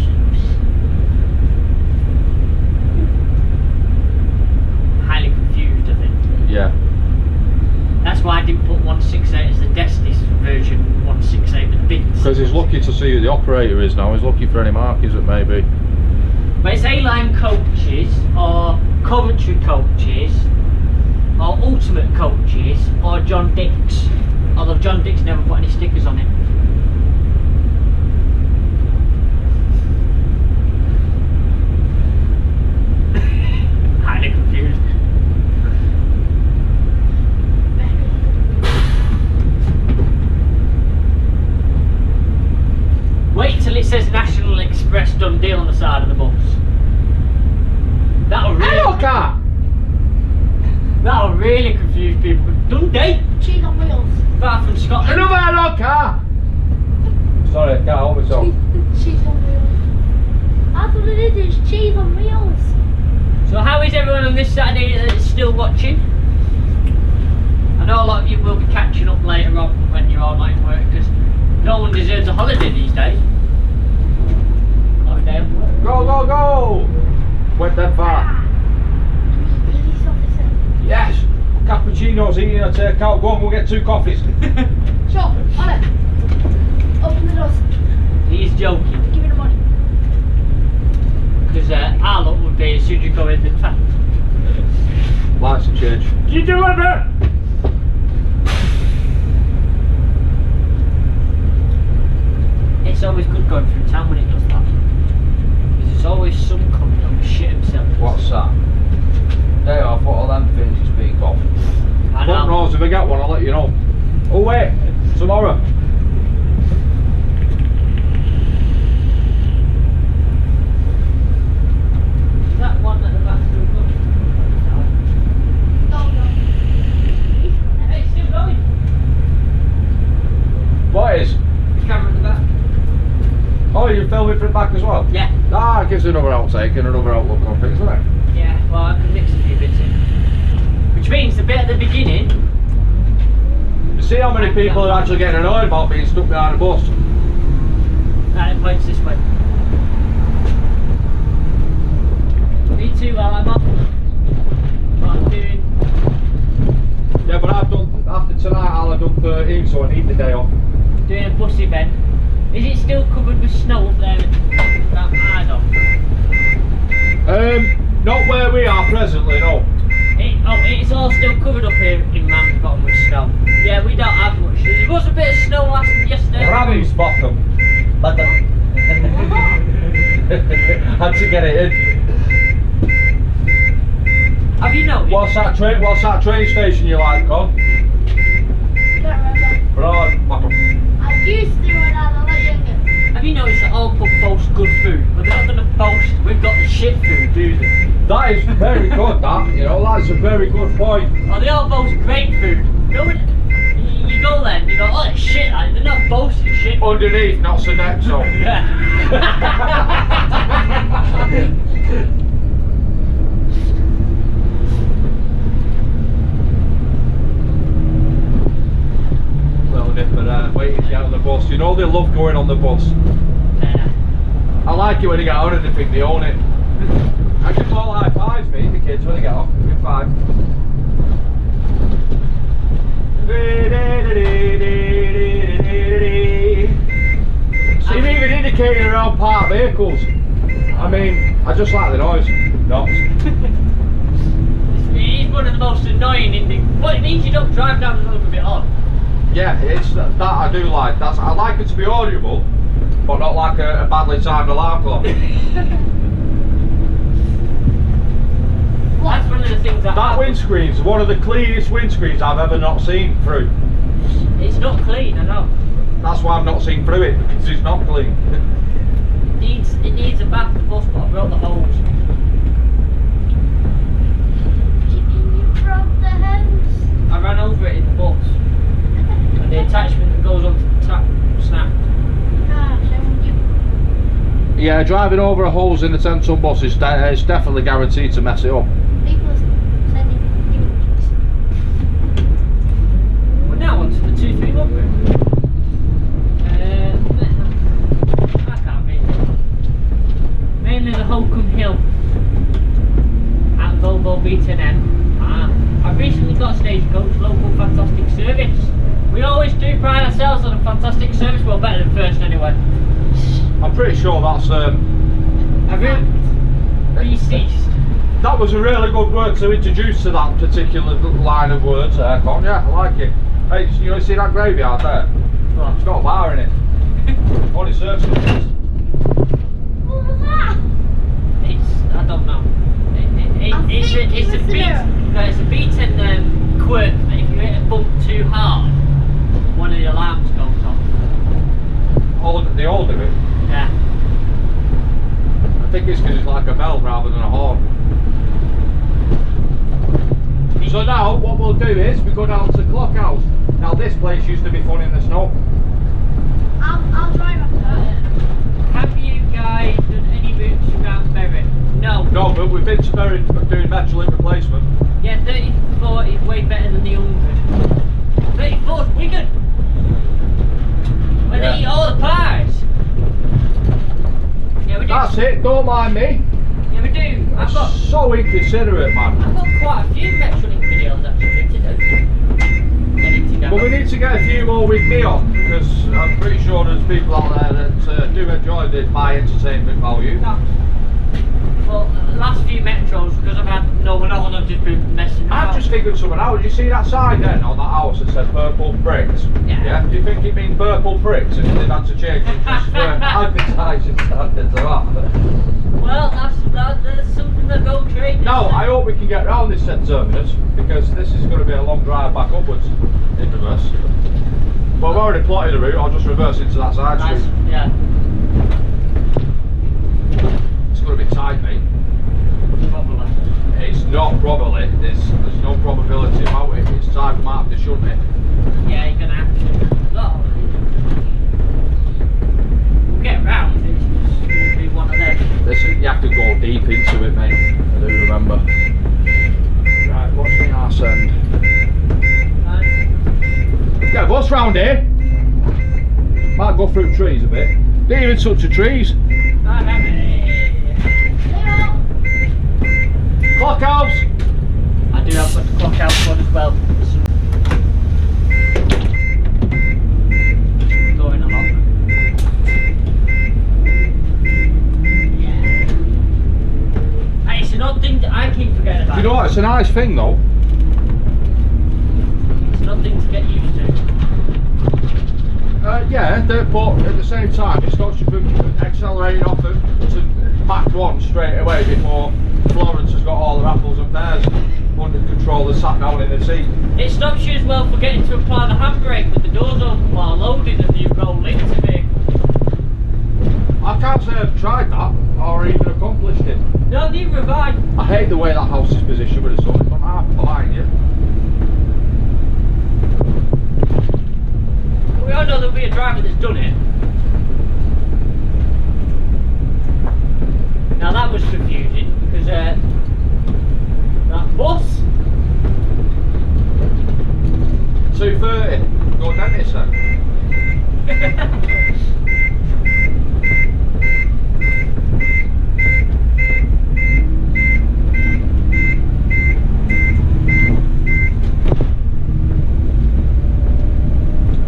Highly confused, I think. Yeah. That's why I didn't put 168 as the Destis version 168 with the big. Because he's looking to see who the operator is now. He's looking for any markings that may be. But it's A-Line coaches, or Coventry coaches, or Ultimate coaches, or John Dix. Although John Dix never put any stickers on it. Highly confused. Wait till it says National Express Dundee on the side of the bus. That'll really confuse people. Dundee, Cheese on wheels. far from Scotland. Another car! Sorry, I can't help myself. Cheese on wheels. That's what it is, it's cheese on wheels. So how is everyone on this Saturday that's still watching? I know a lot of you will be catching up later on when you're all not in work, because no one deserves a holiday these days. Not a day off work. Go, go, go! Went that far. Police officer. Yes! Cappuccino's eating a takeout. Go on, we'll get 2 coffees. Sure, on it. Open the doors. He's joking, Give me the money. because our luck would be as soon as you go in the tap. Lights have changed. You deliver! It's always good going through town when it does that. Because there's always some cunt that will shit himself. What's that? Day off, what are them things you speak of? I Front know. rows, if I get one, I'll let you know. Oh wait, tomorrow. like it's another outtake and another outlook on things, isn't it? Yeah, well, I can mix a few bits in. Which means the bit at the beginning. You see how many people are actually getting annoyed about being stuck behind a bus? Right, it points this way. Me too, while I'm up. What I'm doing. Yeah, but I've done, after tonight I'll have done 13, so I need the day off. Doing a bus event. Is it still covered with snow up there that hard on? Not where we are presently, no. It's all still covered up here in Mancbuses with snow. Yeah, we don't have much. There was a bit of snow yesterday. Ram's bottom. Had to get it in. Have you noticed? What's that train station you like, Con? Can't remember. Broad bottom. I used to when I was a lot younger. Have you noticed that all pub boast good food, but they're not going to boast we've got the shit food, do they? That is very good, that. You know, that's a very good point. Oh, they all boast great food. No one, you go there and you go, oh, it's shit, like, they're not boasting shit. Underneath, not so next so. Yeah. Little nipper there, waiting to get on the bus. You know they love going on the bus. I like it when they get on and they think they own it. I give them all high fives, me, the kids, when they get off. Give 5. See, they've even indicating around parked vehicles. I mean, I just like the noise. Nuts. It's one of the most annoying but it means you don't drive down the road with it on. Yeah, it's that I do like. I like it to be audible, but not like a badly timed alarm clock. That's one of the things that windscreen's one of the cleanest windscreens I've ever not seen through. It's not clean, I know. That's why I've not seen through it, because it's not clean. It needs a bath, the bus, but I broke the hose. You broke the hose? I ran over it in the bus. And the attachment that goes onto the tap snapped. Gosh, Yeah, driving over a hose in the 10-ton bus is definitely guaranteed to mess it up. people are sending images. We're now onto the 231 I can't read it. Mainly the Holcombe Hill at Volvo B10M. I've recently got Stagecoach, local fantastic service. We always do pride ourselves on a fantastic service, well better than first anyway. I'm pretty sure that's Deceased. that was a really good word to introduce to that particular line of words there, Con. Yeah, I like it. Hey, you see that graveyard there? What? It's got a bar in it. Only serves it. What was that? I don't know. It's a B10 quirk, and if you hit a bump too hard, one of the alarms goes off. They all do it. Yeah. I think it's because it's like a bell rather than a horn. So now what we'll do is we go down to the clock house. Now this place used to be fun in the snow. I'll drive up there. Have you guys done any routes around Berry? No. No, but we've been to Berry doing Metrolink replacement. Yeah, 34 is way better than the 100. 34 is Wigan. Where they eat all the pies. Yeah, we do. That's it, don't mind me. Yeah, we do. I've got So inconsiderate, man. quite a few Metrolink videos actually to do. Getting together. But we need to get a few more with me on, because I'm pretty sure there's people out there that do enjoy my entertainment value. No. Well, the last few metros, because I've had no one on, I've just been messing around. I've just figured something out. Did you see that sign then on that house that said purple bricks? Yeah. Do you think it means purple bricks and they've had to change it just for advertising standards or what? Well, that's something that go trade. No, I hope we can get round this St Terminus, because this is going to be a long drive back upwards in reverse. Well, I've already plotted a route. I'll just reverse into that side street. Yeah. It's going to be tight, mate. Probably. It's not probably. There's no probability about it. It's tight. We might have to shunt it. Yeah, you're gonna have to. No. We'll get round. It's just gonna be one of them. You have to go deep into it, mate. I do remember. Right, what's the arse end? Yeah, what's round here? Might go through trees a bit. Didn't even touch the trees. Clock house! I do have got the clock house one as well. Going a lot. And it's an odd thing that I keep forgetting about. Do you know what? It's a nice thing though. It's an odd thing to get used to. Yeah, but at the same time, it stops you from accelerating off to Mach 1 straight away before Florence has got all her apples and pears under control and sat down in the seat. It stops you as well for getting to apply the handbrake with the doors open while loading and you roll into the vehicle. I can't say I've tried that or even accomplished it. No, neither have I. I hate the way that house is positioned with the sun. It's not half behind you. We all know there'll be a driver that's done it. Now that was confusing because that bus 230. Go dentist then.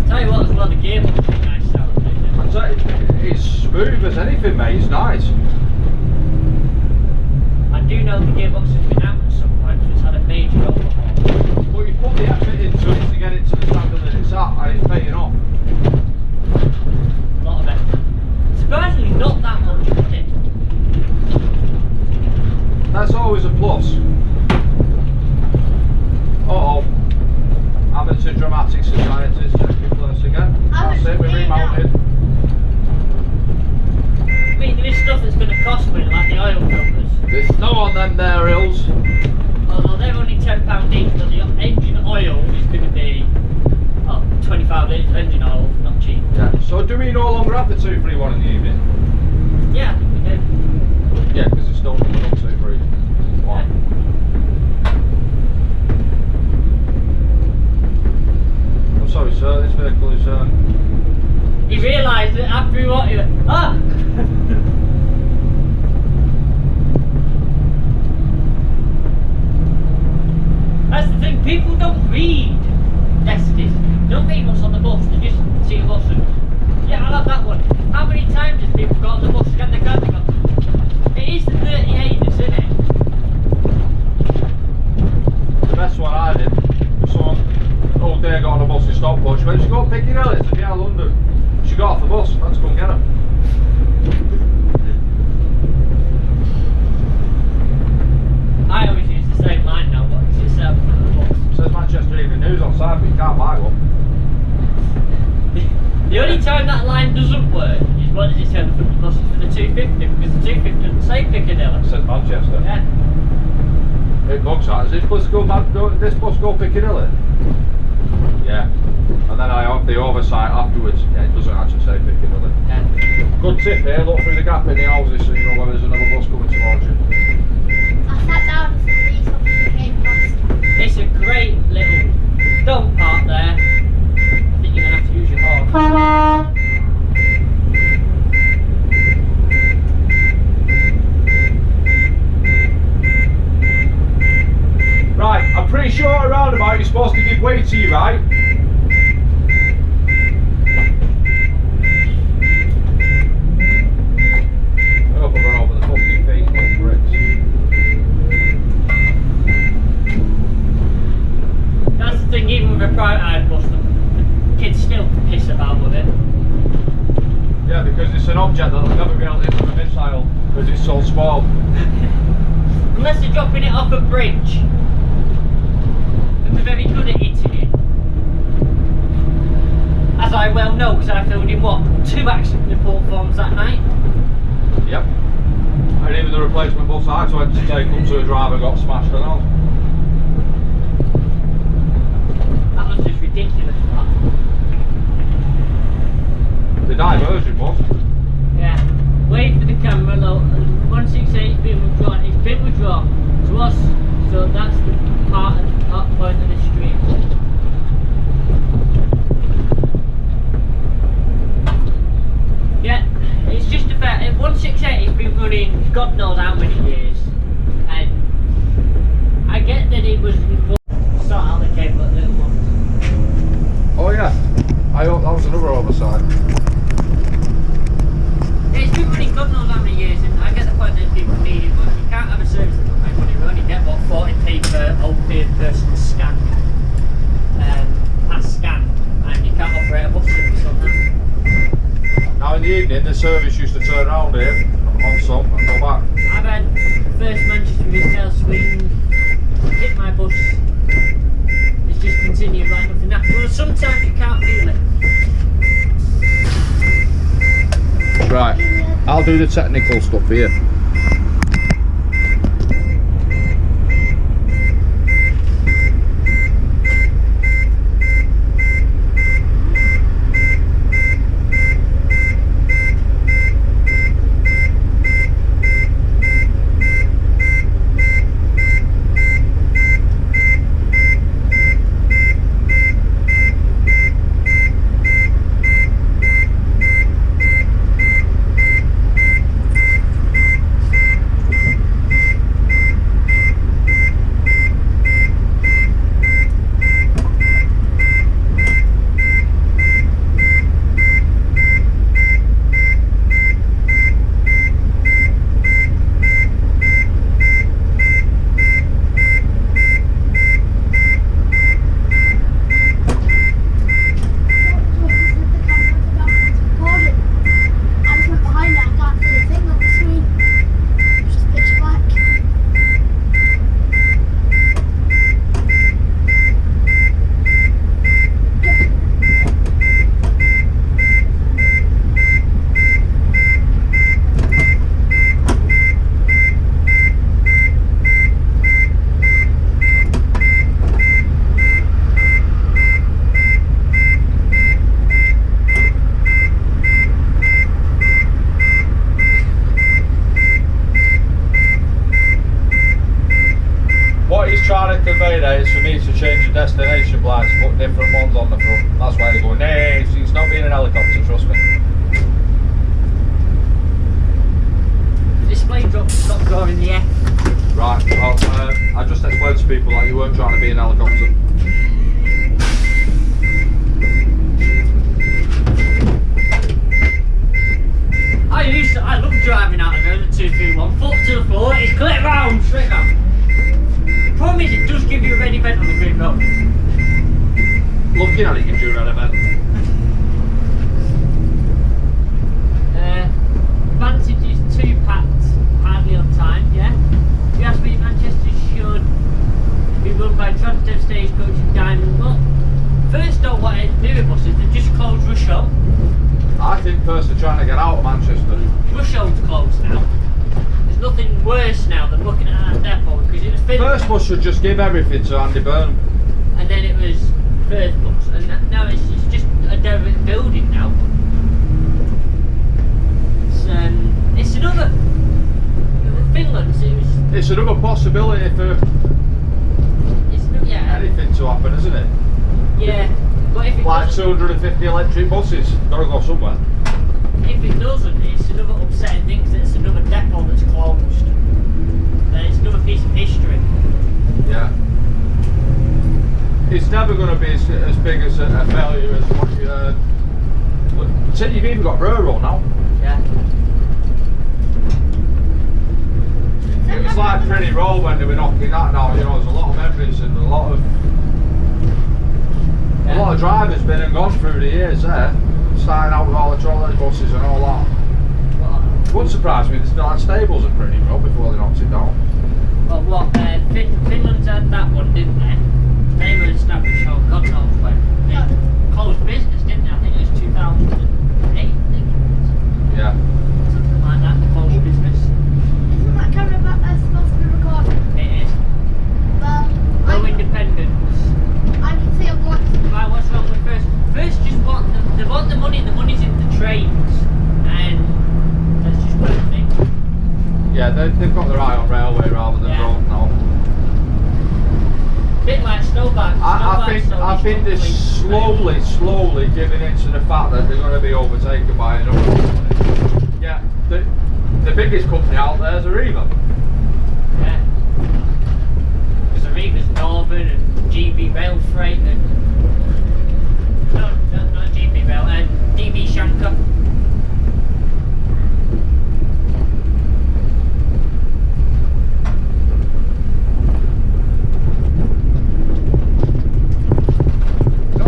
Tell you what, as well, the gearbox is nice sound. It's smooth as anything, mate. It's nice. I do know the gearbox has been out at some point, so it's had a major overhaul. But you put the effort into it to get it to the standard that it's at, and it's paying off. A lot of effort. Surprisingly, not that much money. That's always a plus. Uh-oh. Amateur Dramatic Society's taking place again. That's it, we remounted. I mean, there is stuff that's going to cost money, like the oil filters. There's snow on them there hills. Although they're only £10 each, but the engine oil is going to be 25 litres of engine oil, not cheap. Yeah. So do we no longer have the 231 in the evening? Yeah, I think we do. Yeah, because it's still coming up 231. I'm sorry sir, this vehicle is He realised that after he wanted it. Ah! That's the thing, people don't read desks. They don't read what's on the bus, they just see a bus and, yeah, I love that one. How many times have people got on the bus and they can't go? It is the 38 that's in it. the best one I did. Someone all day got on a bus in Stockport. She went, she got Piccadilly to PR London. She got off the bus, let's go and get her. I always use the same line now, but it's on the bus. It says Manchester Evening News on side, but you can't buy one. The only time that line doesn't work is when it's on the bus for the 250, because the 250 doesn't say Piccadilly. It says Manchester. Yeah. It looks like, is this bus go Piccadilly? Yeah. And then I have the oversight afterwards. Yeah, it doesn't actually say Piccadilly. Yeah. Good tip here, look through the gap in the houses so you know whether there's another bus coming towards you. I sat down as the police officer came past. It's a great little. Don't park there. I think you're gonna have to use your horn. Right, I'm pretty sure at a roundabout you're supposed to give way to you, right? I hope I run over the fucking feet on bricks. That's the thing, even with a privatised bus, the kids still piss about with it. Yeah, because it's an object that'll never be able to hit with a missile because it's so small. Unless they're dropping it off a bridge. And they're very good at hitting it. As I well know, because I filled in what? 2 accident report forms that night. Yep. And even the replacement bus I went to take up to a driver got smashed and all. That was just ridiculous, that. The diversion was. Yeah. Wait for the camera, low. One 168's been withdrawn. It's been withdrawn to us, so that's the part point of the street. Yeah, it's just a fact. 168 has been running God knows how many years, and I get that it was sort out the cable at little ones. Oh yeah, that was another oversight. It's been running God knows how many years, and I get the point that people need it, but you can't have a service that doesn't make money. We only get what 40p per OP person scan, pass scan, and you can't operate a bus service on that. Now in the evening, the service used to turn around here on some and go back. I've had the first Manchester retail swing, hit my bus. It's just continued like nothing happened. Well, sometimes you can't feel it. Right, I'll do the technical stuff here. Trying to convey that is for me to change the destination lights, put different ones on the front. That's why he's going, hey, it's not being an helicopter, trust me. The display stopped drawing in the air. Right, well, I just explained to people that you weren't trying to be an helicopter. I love driving out of there, the 231, foot to the floor, it's clip round, straight round. The problem is it does give you a ready vent on the green road. Looking at it gives you a ready vent. Vantage is too packed, hardly on time, yeah? If you ask me, Manchester should be run by Transdev Stagecoach and Diamond. Well, first off, what they do with buses, they just close rush hour. I think first they're trying to get out of Manchester. Rush hour's closed now. There's nothing worse now than looking at that depot because it was First bus should just give everything to Andy Burnham. And then it was first bus, and now it's just a derelict building now. It's another Finland. It's another possibility for yeah, anything to happen, isn't it? Yeah, but if it like doesn't, 250 electric buses, gotta go somewhere. if it doesn't, it's another upsetting thing because it's another depot that's closed. Then it's another piece of history. Yeah. It's never going to be as big as a failure as what you. You've even got rural now. Yeah. It was like Pretty Roll when they were knocking that now. You know, there's a lot of memories and a lot of drivers been and gone through the years there, starting out with all the trolley buses and all that. It wouldn't surprise me if they still had stables at Pretty Roll before they knocked it down. Well, what Finland's had that one, didn't they? They were established on God knows when. They closed business, didn't they? I think it was 2008, I think it was. Yeah. Something like that, closed business. Isn't that camera supposed to be recording? It is. Well, No independence. I can see a black. Right, what's wrong with first? First just want they want the money's in the trains. And that's just one thing. Yeah, think they're slowly giving in to the fact that they're going to be overtaken by another company. Yeah, the biggest company out there is Arriva. Yeah. Because Arriva's Northern and GB Rail Freight and... No, not GB Rail, DB Shanker.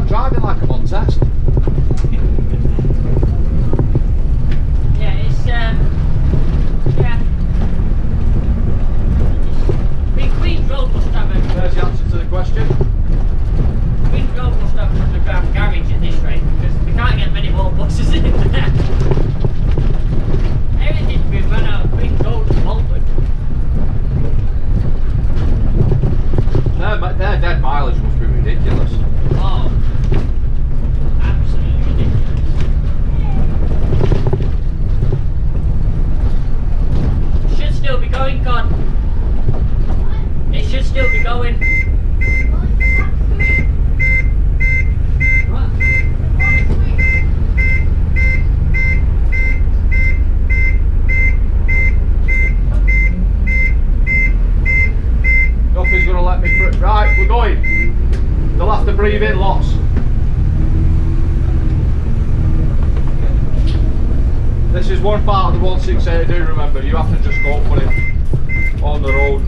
Driving like I'm on test. Yeah, it's yeah. Queen's Road must have a. There's the answer to the question. Queen's Road must have an underground garage at this rate because we can't get many more buses in there. Everything's been run out of Queen's Road to Malton. Their dead mileage must be ridiculous. Oh. Absolutely ridiculous. Should still be going, God. It should still be going. What? Nothing's going to let me through. Right, we're going. They'll have to breathe in lots. This is one part of the 168 I do remember. You have to just go for it on the road.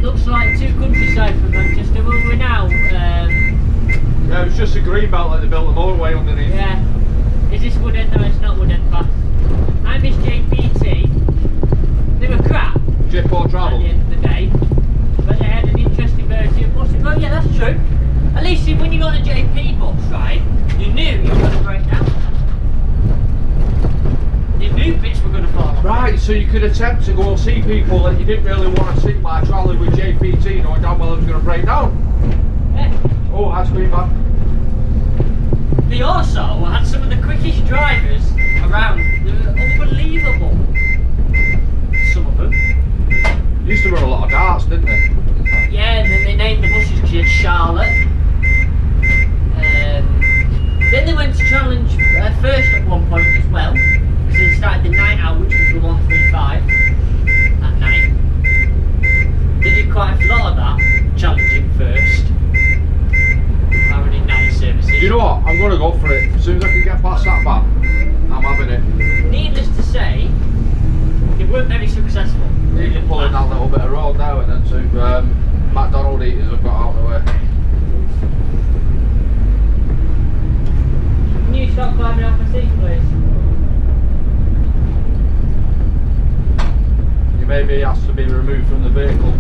Looks like two countryside from Manchester. Well, we're now. Yeah, it was just a green belt that they built the motorway underneath. Yeah. Is this Woodend? No, it's not Woodend Pass. I missed JPT. They were crap J4 travel. at the end of the day, but they had an interesting variety of buses. Oh yeah, that's true. At least when you got a JP bus, right, you knew you were going to break down. You knew bits were going to fall off. Right, so you could attempt to go and see people that you didn't really want to see by travelling with JPT, knowing damn well it was going to break down. Yeah. Oh, that's green back. They also had some of the quickest drivers around. They were unbelievable. Some of them. Used to run a lot of darts, didn't they? Yeah, and then they named the buses because you had Charlotte. Then they went to challenge first at one point as well, because they started the night out, which was the 135 at night. They did quite a lot of that, challenging first. Having night services. Do you know what? I'm going to go for it. As soon as I can get past that back, I'm having it. Needless to say, they weren't very successful. Need to pull in that little bit of road now and then to McDonald eaters have got out of the way. Can you stop climbing off my seat, please? You may be asked to be removed from the vehicle.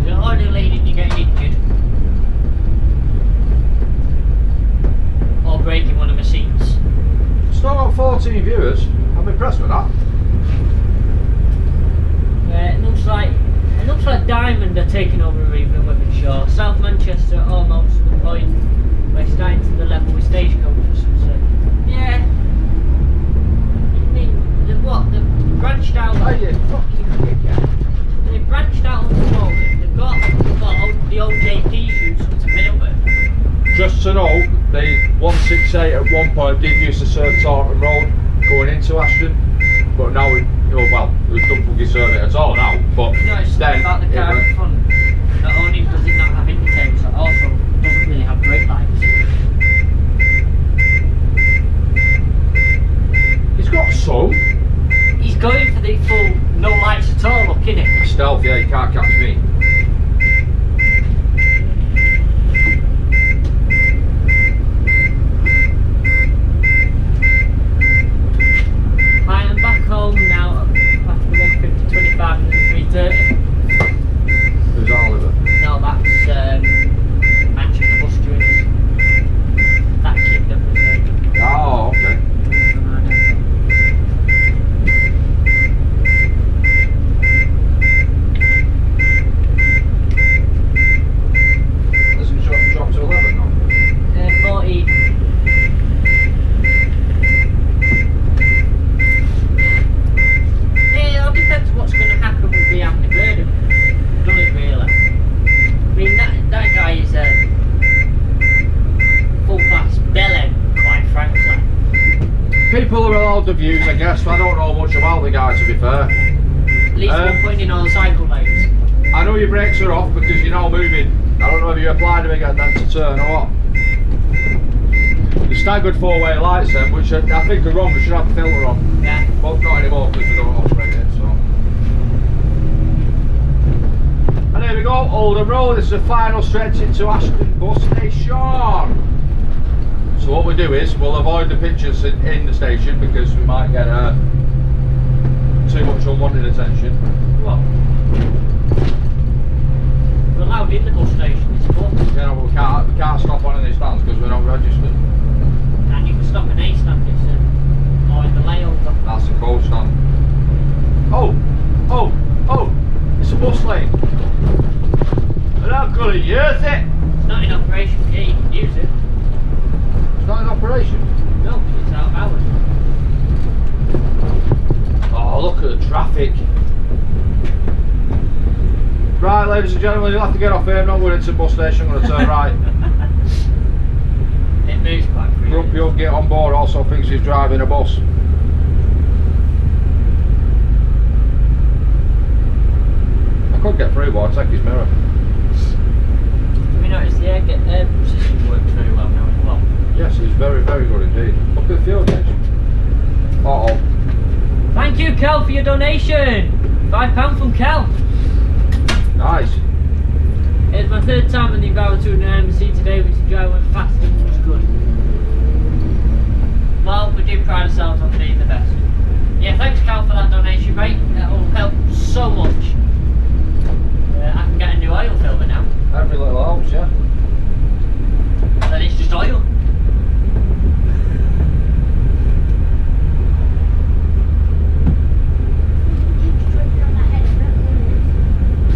You're only leading, you're getting injured. Or breaking one of my seats. Still got 14 viewers. I'm impressed with that. Yeah, it looks like Diamond are taking over Arriva and Wythenshawe. South Manchester almost to the point where it's starting to the level with Stagecoach or something. Yeah. I mean, they've branched out. Are you fucking dickhead? They've branched out on the road. They've got the old JP routes up to Middleborough. Just to know, the 168 at one point did used to serve Taunton Road going into Ashton, but now it don't fucking serve it at all now. But No, it's then about the car in front. Not only does it not have indicators, it also doesn't really have brake lights. It's got some. He's going for the full no lights at all look, innit? Stealth, yeah, you can't catch me. I am back home now after the 150-25 and the 330. Who's Oliver? No, that's Manchester bus journeys. That kid that was Oh, okay. people are allowed the views, I guess. I don't know much about the guy, to be fair. At least we're putting in all the cycle lanes. I know your brakes are off because you're now moving. I don't know if you applied them again then to turn or what. The staggered four-way lights then, which I think are wrong, they should have a filter on. Yeah. But not anymore because we don't operate it, so. And here we go, Oldham Road. This is the final stretch into Ashton bus station. So what we do is, we'll avoid the pictures in the station because we might get too much unwanted attention. What? We're allowed in the bus station, it's fun. Yeah, we can't stop on any stands because we're not registered. And you can stop an A stand, it's or in the layover. That's the cold stand. Oh! It's a bus lane. We're not going to use it. It's not in operation, yeah, you can use it. It's not in operation. No, it's out of hours. Oh, look at the traffic. Right, ladies and gentlemen, you'll have to get off here. I'm not going into the bus station. I'm going to turn right. It moves quite freely. Grumpy Old Get on board also thinks he's driving a bus. I could get through, but I'll take his mirror. Have you noticed the air system works very well now as well? Yes, he's very, very good indeed. Look at the fuel gauge. Uh-oh. Thank you, Kel, for your donation. £5 from Kel. Nice. It's my third time on the Environmental MC today, which the drive went fast and was good. Well, we do pride ourselves on being the best. Yeah, thanks Cal for that donation, mate. That will help so much. I can get a new oil filter now. Every little helps, yeah. Then it's just oil.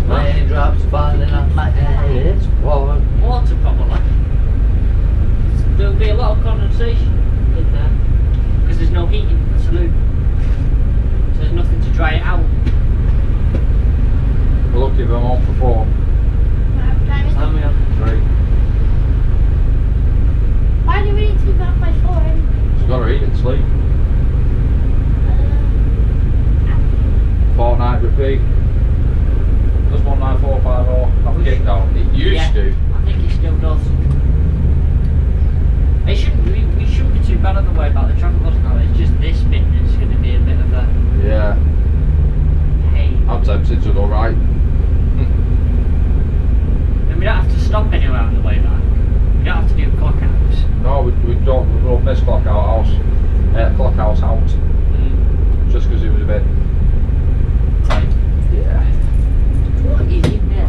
Raindrops falling on my head, it's warm. Water probably. There'll be a lot of condensation in there because there's no heat in the saloon, so there's nothing to dry it out. We're lucky if I'm on for 4. What time is Time we it? have 3. Why do we need to be back by 4 anyway? She's got to eat and sleep. Fortnight repeat. Does 19450 have a kick down? It used to. I think it still does. It shouldn't. We shouldn't be too bad on the way about the traffic bus now. It's just this bit that's going to be a bit of a Yeah. pain. I'm tempted to go right. And we don't have to stop anywhere on the way back. We don't have to do clock outs. No, we don't. We'll miss clock out house. Clock house out. Just because it was a bit tight. Yeah. What is in there?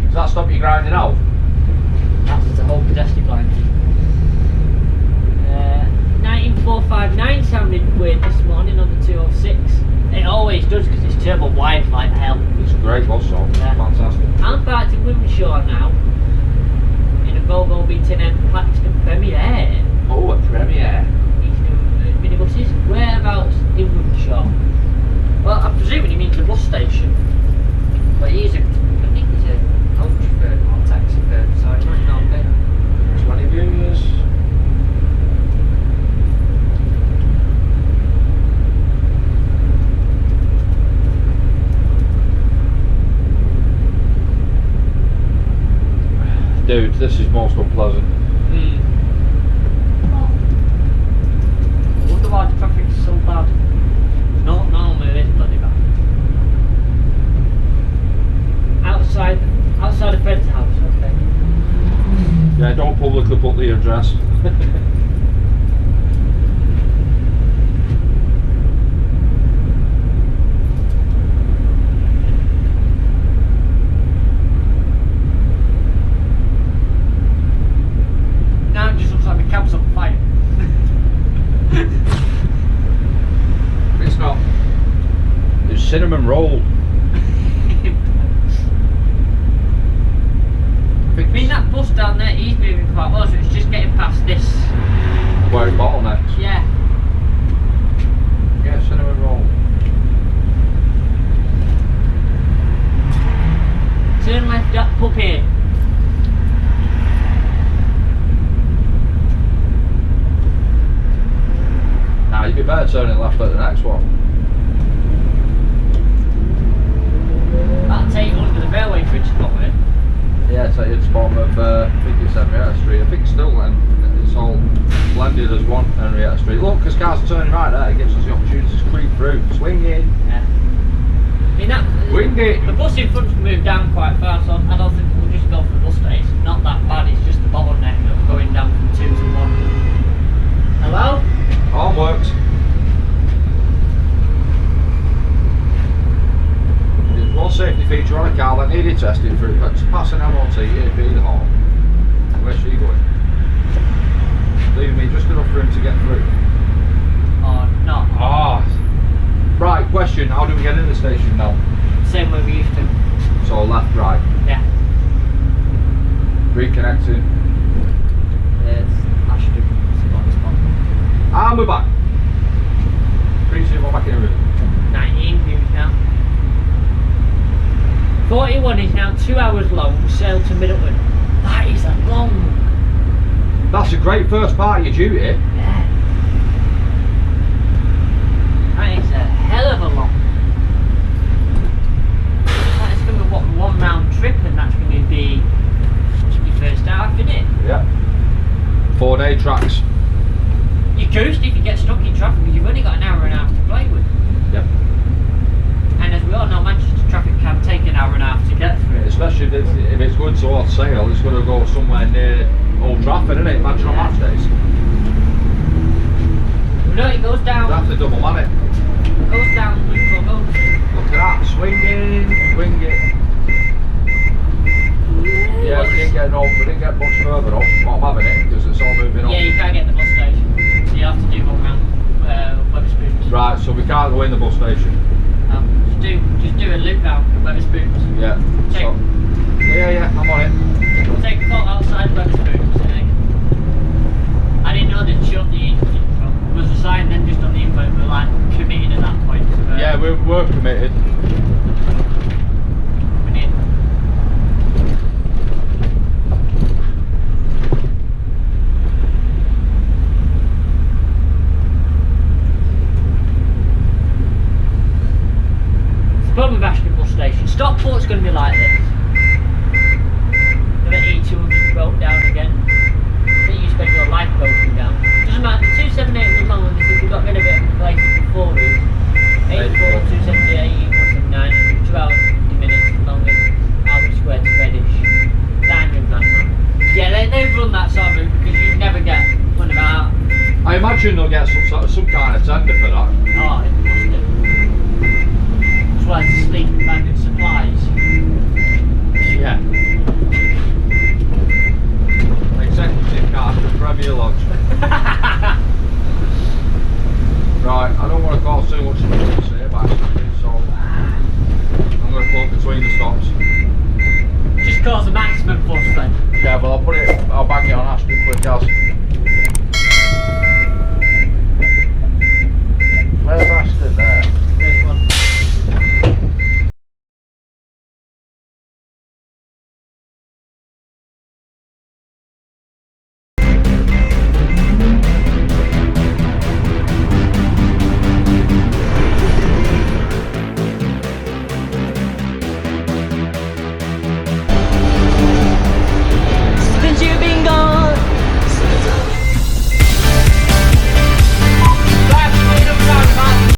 Does that stop you grinding out? That's the whole pedestrian line. 19459 sounded weird this morning on the 206. It always does because it's turbo wide like hell. It's a great bus song. Yeah. Fantastic. I'm back to Wimshaw now in a Volvo V10M Platinum Premier. Oh, a Premier. He's doing minibuses. Whereabouts in Wimshaw? Well, I'm presuming he means the bus station. But I think he's a coach firm or taxi firm, so it might not be. 20 views. Dude, this is most unpleasant. I wonder why the traffic's so bad. Not normally it is bloody bad. Outside of Fred's house, okay. Yeah, don't publicly put the address. Now it just looks like the cab's on fire. It's not. There's cinnamon roll. I mean that bus down there, he's moving quite well, so it's just getting past this. Where it bottlenecks. Yeah. Yeah, cinnamon roll. Turn left up here. turning left at the next one. That'll take you under the railway bridge spot, won't it? Yeah, take you to the bottom of, I think it's Henrietta Street. I think still then, it's all blended as one Henrietta Street. Look, because cars are turning right there, it gives us the opportunity to creep through. Swing in. Yeah. I mean, Wing it. the bus in front's moved down quite far, so I don't think we'll just go for the bus station. It's not that bad, it's just the bottleneck of going down from 2 to 1. Hello? All works. There's one safety feature on a car that needed testing for it. To pass an MOT, it'd be the horn. Where's she going? Leave me just enough room to get through. Or not? Ah. Right, question, how do we get in the station now? Same way we used to. So left, right. Yeah. Reconnecting. It's Ashton. Spot. And we're back. Pretty we're back in the room. 19 views now. 41 is now 2 hours long, sail to Middleton. That is a long. That's a great first part of your duty. Yeah. That is a hell of a long. That's going to be what, 1 round trip, and that's going to be your first half, isn't it? Yeah. 4-day tracks. You coast if you get stuck in traffic because you've only got an hour and a half to play with. Yep. And as we all know, Manchester traffic can take an hour and a half to get through. Especially if it's going towards Sale, it's going to go somewhere near Old Trafford, isn't it? Imagine on match days. No, it goes down. You have to double man it. It goes down Withdrawn. Look at that, swinging, wing it. Yeah, we didn't get much further up. But I'm having it because it's all moving up. Yeah, you can't get the bus station, so you have to do one round Wetherspoons. Right, so we can't go in the bus station. Just do a loop round Wetherspoons. Yeah. So, yeah, I'm on it. Take a photo outside Wetherspoons. I didn't know they'd shut the intro. Was the sign then just on the info? We're like committed at that point. Yeah, we're committed. We need. Problem with Ashton bus station. Stockport's going to be like this. The E200 broke down again. I think you spent your life broken down. Doesn't matter. The 278 was long because we got rid of it and replaced it with 4 routes. 84, 278, 179, 2 hours 50 minutes longer. Albert Square to Reddish. 900 man. Yeah, they've run that sort of route because you never get one about. I imagine they'll get some kind of tender for that. Oh, it must have. As well as sleep abandoned supplies. Yeah. Executive card for Premier Lodge. Right, I don't want to cause too much trouble here by stopping, so I'm going to pull up between the stops. Just cause a maximum fuss then. Yeah, well I'll bang it on Ashton quick as.